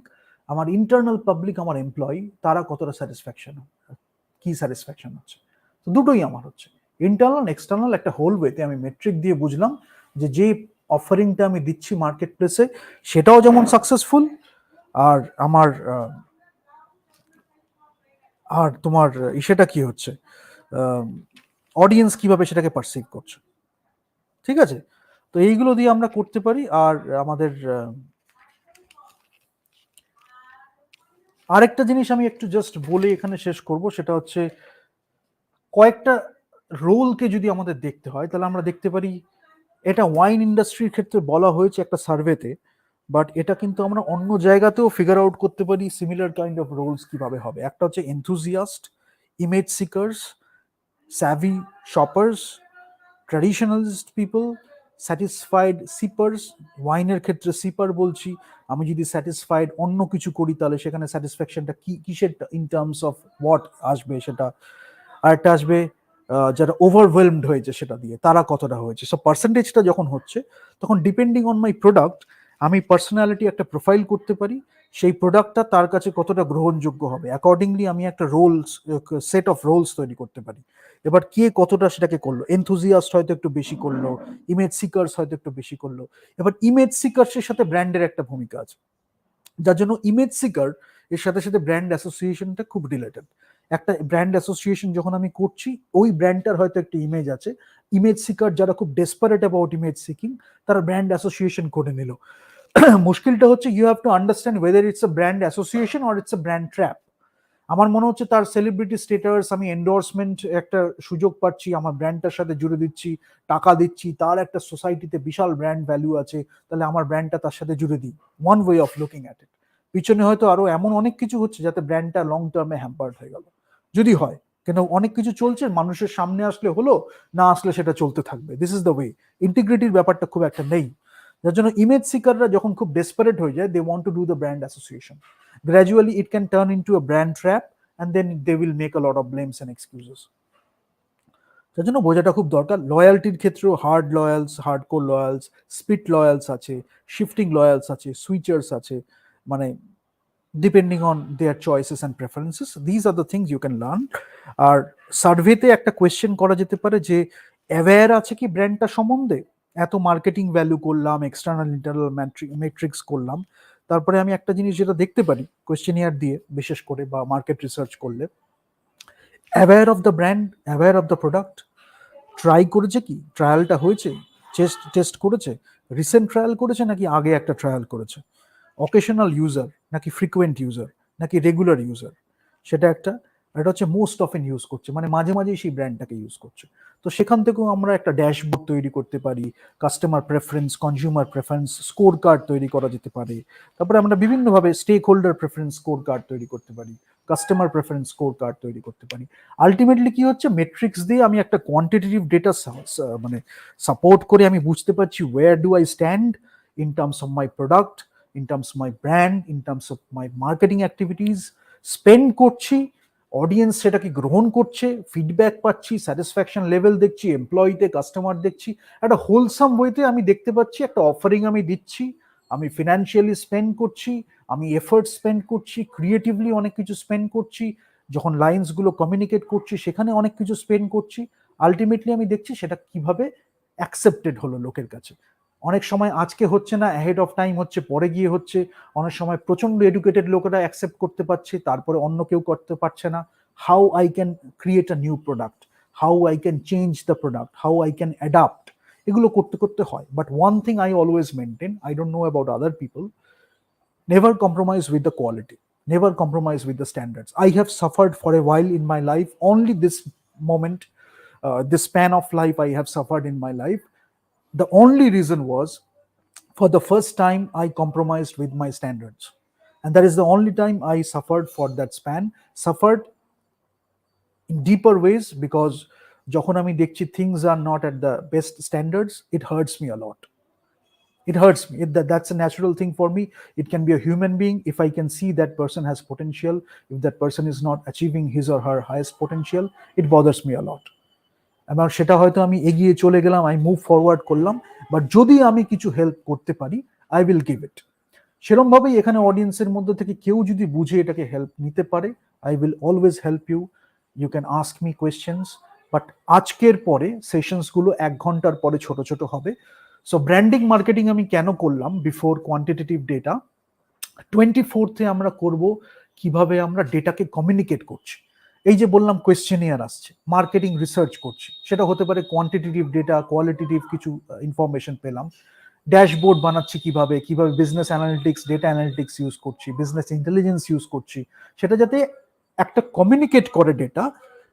আমার ইন্টারনাল পাবলিক, আমার এমপ্লয়ি, তারা কতটা স্যাটিসফ্যাকশন, কি স্যাটিসফ্যাকশন হচ্ছে। তো দুটোই আমার হচ্ছে, ইন্টারনাল এক্সটার্নাল, একটা হোল ওয়েতে আমি মেট্রিক দিয়ে বুঝলাম যে যে অফারিংটা আমি দিচ্ছি মার্কেট প্লেসে সেটাও যেমন সাকসেসফুল, আর আমার আর তোমার সেটা কি হচ্ছে, অডিয়েন্স কিভাবে সেটাকে পারসিভ করছে। ঠিক আছে, তো এইগুলো দিয়ে আমরা করতে পারি। আর আমাদের আরেকটা জিনিস আমি একটু জাস্ট বলে এখানে শেষ করব, সেটা হচ্ছে কয়েকটা রোলকে যদি আমাদের দেখতে হয়, তাহলে আমরা দেখতে পারি, এটা ওয়াইন ইন্ডাস্ট্রির ক্ষেত্রে বলা হয়েছে একটা সার্ভেতে, বাট এটা কিন্তু আমরা অন্য জায়গাতেও ফিগার আউট করতে পারি সিমিলার কাইন্ড অফ রোলস কিভাবে হবে। একটা হচ্ছে enthusiast, image seekers, savvy shoppers, traditionalist people, satisfied sippers. ওয়াইনের ক্ষেত্রে সিপার বলছি, আমি যদি স্যাটিসফাইড অন্য কিছু করি তাহলে সেখানে স্যাটিসফ্যাকশনটা কি কিসের ইন টার্মস অফ হোয়াট আসবে সেটা। আরেকটা আসবে যারা ওভারওয়েলমড হয়েছে সেটা দিয়ে, তারা কতটা হয়েছে। সো পার্সেন্টেজটা যখন হচ্ছে, তখন ডিপেন্ডিং অন মাই প্রোডাক্ট আমি পার্সোনালিটি একটা প্রোফাইল করতে পারি, সেই প্রোডাক্টটা তার কাছে কতটা গ্রহণযোগ্য হবে, অ্যাকর্ডিংলি আমি একটা রোলস, সেট অফ রোলস তৈরি করতে পারি। এবার কে কতটা সেটাকে করলো, এনথুজিয়াস্ট হয়তো একটু বেশি করলো, ইমেজ সিকার্স হয়তো একটু বেশি করলো। এবার ইমেজ সিকার্সের সাথে ব্র্যান্ডের একটা ভূমিকা আছে, যার জন্য ইমেজ সিকার এর সাথে সাথে ব্র্যান্ড অ্যাসোসিয়েশনটা খুব রিলেটেড। একটা ব্র্যান্ড অ্যাসোসিয়েশন যখন আমি করছি, ওই ব্র্যান্ডটার হয়তো একটা ইমেজ আছে, ইমেজ সিকার যারা খুব ডেসপারেট অ্যাবাউট ইমেজ সিকিং, তারা ব্র্যান্ড অ্যাসোসিয়েশন করে নিল। মুশকিলটা হচ্ছে you have to understand whether it's a brand association or it's a brand trap. আমার মনে হচ্ছে তার সেলিব্রিটি স্টেটাস, আমি এন্ডোর্সমেন্ট একটা সুযোগ পাচ্ছি, আমার ব্র্যান্ডটার সাথে জুড়ে দিচ্ছি, টাকা দিচ্ছি, তার একটা সোসাইটিতে বিশাল ব্র্যান্ড ভ্যালু আছে, তাহলে আমার ব্র্যান্ডটা তার সাথে জুড়ে দিই। One way of looking at it. পিছনে হয়তো আরো এমন অনেক কিছু হচ্ছে যাতে ব্র্যান্ডটা লং টার্মে হ্যাম্পার্ড হয়ে গেল, যদি হয়। কিন্তু অনেক কিছু চলছে, মানুষের সামনে আসলে হলো, না আসলে সেটা চলতে থাকবে। This is the way. ইন্টিগ্রিটির ব্যাপারটা খুব একটা নেই, যার জন্য ইমেজ সিকাররা যখন খুব ডেসপারেট হয়ে যায়, they want to do the brand association. Gradually it can turn into a brand trap, and then they will make a lot of blames and excuses. তার জন্য বোঝাটা খুব দরকার। লয়ালটির ক্ষেত্রেও hard loyals, hard core loyals, split loyals আছে, shifting loyals আছে, switchers আছে, মানে depending on their choices and preferences. These are the things you can learn. আর সার্ভেতে একটা কোয়েশ্চেন করা যেতে পারে যে অ্যাওয়্যার আছে কি ব্র্যান্ডটা সম্বন্ধে, এত মার্কেটিং ভ্যালু করলাম, এক্সটার্নাল ইন্টারনাল মেট্রিক্স করলাম, তারপরে আমি একটা জিনিস যেটা দেখতে পারি কোয়েশ্চেনিয়ার দিয়ে বিশেষ করে বা মার্কেট রিসার্চ করলে, aware of the brand, aware of the product, try করেছে কি, ট্রায়ালটা হয়েছে, টেস্ট করেছে, রিসেন্ট ট্রায়াল করেছে নাকি আগে একটা ট্রায়াল করেছে, অকেশনাল ইউজার নাকি ফ্রিকুয়েন্ট ইউজার নাকি রেগুলার ইউজার, সেটা একটা। এটা হচ্ছে মোস্ট অফেন ইউজ করছে, মানে মাঝে মাঝেই সেই ব্র্যান্ডটাকে ইউজ করছে। তো সেখান থেকেও আমরা একটা ড্যাশবোর্ড তৈরি করতে পারি, customer preference, consumer preference scorecard তৈরি করা যেতে পারে। তারপরে আমরা বিভিন্নভাবে stakeholder preference scorecard তৈরি করতে পারি, কাস্টমার প্রেফারেন্স স্কোর কার্ড তৈরি করতে পারি। আলটিমেটলি কি হচ্ছে, মেট্রিক্স দিয়ে আমি একটা কোয়ান্টিটেটিভ ডেটা মানে সাপোর্ট করে আমি বুঝতে পারছি where do I stand in terms of my product, in terms of my brand, in terms of my marketing activities. Spend করছি, অডিয়েন্স সেটাকে গ্রহণ করছে, ফিডব্যাক পাচ্ছি, স্যাটিসফ্যাকশন লেভেল দেখছি, এমপ্লয়িতে, কাস্টমার দেখছি, একটা হোলসাম ওয়েতে আমি দেখতে পাচ্ছি একটা অফারিং আমি দিচ্ছি, আমি ফিনান্সিয়ালি স্পেন্ড করছি, আমি এফোর্ট স্পেন্ড করছি, ক্রিয়েটিভলি অনেক কিছু স্পেন্ড করছি, যখন লাইন্সগুলো কমিউনিকেট করছি সেখানে অনেক কিছু স্পেন্ড করছি। আলটিমেটলি আমি দেখছি সেটা কিভাবে অ্যাকসেপ্টেড হলো লোকের কাছে। অনেক সময় আজকে হচ্ছে না, অ্যাহেড অফ টাইম হচ্ছে, পরে গিয়ে হচ্ছে। অনেক সময় প্রচন্ড এডুকেটেড লোকেরা অ্যাকসেপ্ট করতে পারছে, তারপরে অন্য কেউ করতে পারছে না। How I can create a new product, how I can change the product, how I can adapt, এগুলো করতে করতে হয়। But one thing I always maintain, I don't know about other people, never compromise with the quality. Never compromise with the standards. I have suffered for a while in my life. Only this moment, this span of life I have suffered in my life. The only reason was, for the first time I compromised with my standards, and that is the only time I suffered for that span. Suffered in deeper ways, because যখন আমি দেখছি things are not at the best standards, it hurts me a lot. It hurts me. That's a natural thing for me. It can be a human being. If I can see that person has potential, if that person is not achieving his or her highest potential, it bothers me a lot. এবার সেটা হয়তো আমি এগিয়ে চলে গেলাম, I move forward করলাম, but যদি আমি কিছু হেল্প করতে পারি, আই উইল গিভ ইট। সেরকম ভাবেই এখানে অডিয়েন্সের মধ্যে থেকে কেউ যদি বুঝে এটাকে হেল্প নিতে পারে, I will always help you. You can ask me questions, but আজকের পরে সেশনসগুলো 1 ঘন্টার পরে ছোট ছোট হবে। সো ব্র্যান্ডিং মার্কেটিং আমি কেন করলাম বিফোর কোয়ান্টিটেটিভ ডেটা, 24th আমরা করব কিভাবে আমরা ডেটাকে কমিউনিকেট করছি। এই যে বললাম কোয়েশ্চেনিয়ার আসছে, মার্কেটিং রিসার্চ করছি, সেটা হতে পারে কোয়ান্টিটেটিভ ডেটা, কোয়ালিটেটিভ কিছু ইনফরমেশন পেলাম, ড্যাশবোর্ড বানাচ্ছি কিভাবে, কিভাবে business analytics, data analytics use করছি, বিজনেস ইন্টেলিজেন্স ইউজ করছি, সেটা যাতে একটা কমিউনিকেট করে data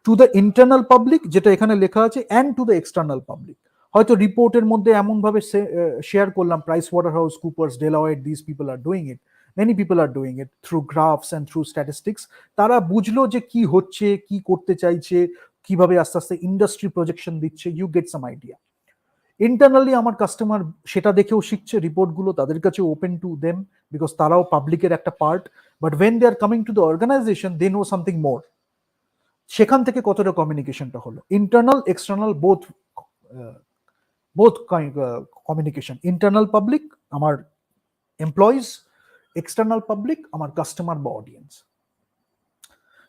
to the internal public, যেটা এখানে লেখা আছে, and to the external public. হয়তো রিপোর্টের মধ্যে এমনভাবে শেয়ার করলাম, PricewaterhouseCoopers, Deloitte, this people are doing it, many people are doing it through graphs and through statistics. তারা বুঝলো যে কি হচ্ছে, কি করতে চাইছে, কিভাবে আস্তে আস্তে ইন্ডাস্ট্রি প্রজেকশন দিচ্ছে, you get some idea. Internally আমার কাস্টমার সেটা দেখেও শিখছে, রিপোর্টগুলো তাদের কাছে ওপেন টু দেম, বিকজ তারাও পাবলিকের একটা part. But when they are coming to the organization, they know something more. সেখান থেকে কতটা কমিউনিকেশনটা হলো, internal external both, both communication. Internal public আমার এমপ্লয়িজ, এক্সটার্নাল পাবলিক আমার কাস্টমার বা অডিয়েন্স।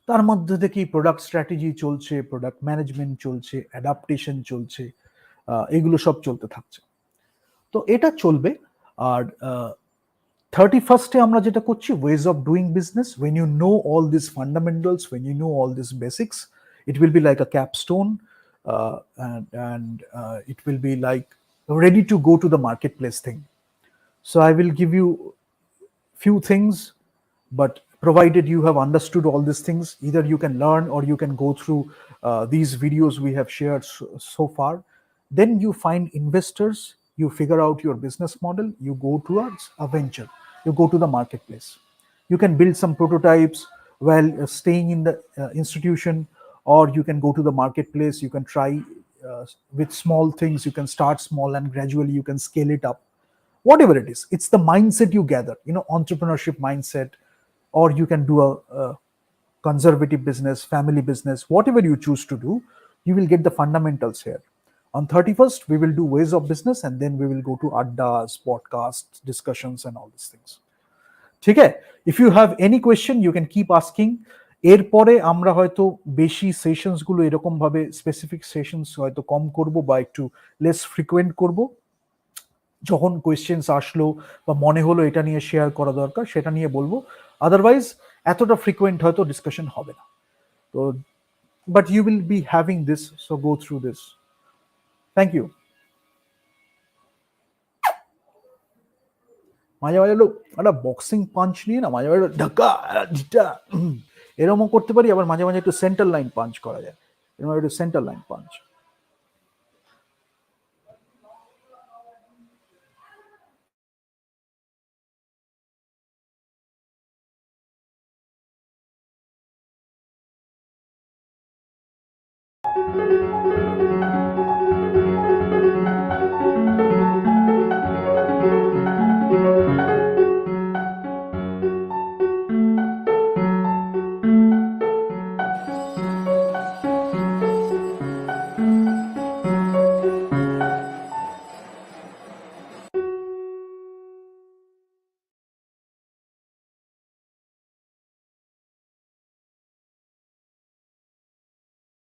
তার মধ্যে থেকেই প্রোডাক্ট স্ট্র্যাটেজি চলছে, প্রোডাক্ট ম্যানেজমেন্ট চলছে, অ্যাডাপ্টেশন চলছে, এগুলো সব চলতে থাকছে। তো এটা চলবে। আর 31st আমরা যেটা করছি, ways of doing business. When you know all this fundamentals, when you know all this basics, it will be like a capstone, and it will be like ready to go to the marketplace thing. So I will give you few things, but provided you have understood all these things, either you can learn or you can go through these videos we have shared so far. Then you find investors, you figure out your business model, you go towards a venture, you go to the marketplace. You can build some prototypes while staying in the institution, or you can go to the marketplace. You can try with small things. You can start small and gradually you can scale it up. Whatever it is, it's the mindset you gather, entrepreneurship mindset, or you can do a conservative business, family business, whatever you choose to do, you will get the fundamentals here. On 31st, we will do ways of business, and then we will go to addas, podcasts, discussions, and all these things. ঠিক আছে? If you have any question, you can keep asking. এরপরে আমরা হয়তো বেশি sessions গুলো এরকম ভাবে specific sessions হয়তো কম করব, বা একটু লেস ফ্রিকোয়েন্ট করব। যখন কোয়েশ্চেন্স আসলো বা মনে হলো এটা নিয়ে শেয়ার করা দরকার, সেটা নিয়ে বলবো। আদারওয়াইজ এতটা ফ্রিকোয়েন্ট হয়তো ডিসকাশন হবে না। তো but you will be having this, so go through this. Thank you. মাঝে মাঝে লোক একটা বক্সিং পাঞ্চ নিয়ে না, মাঝে মাঝে ঢাকা ঢিটা এরকমও করতে পারি, আবার মাঝে মাঝে একটু সেন্টার লাইন পাঞ্চ করা যায়, এরকম একটু সেন্টার লাইন পাঞ্চ।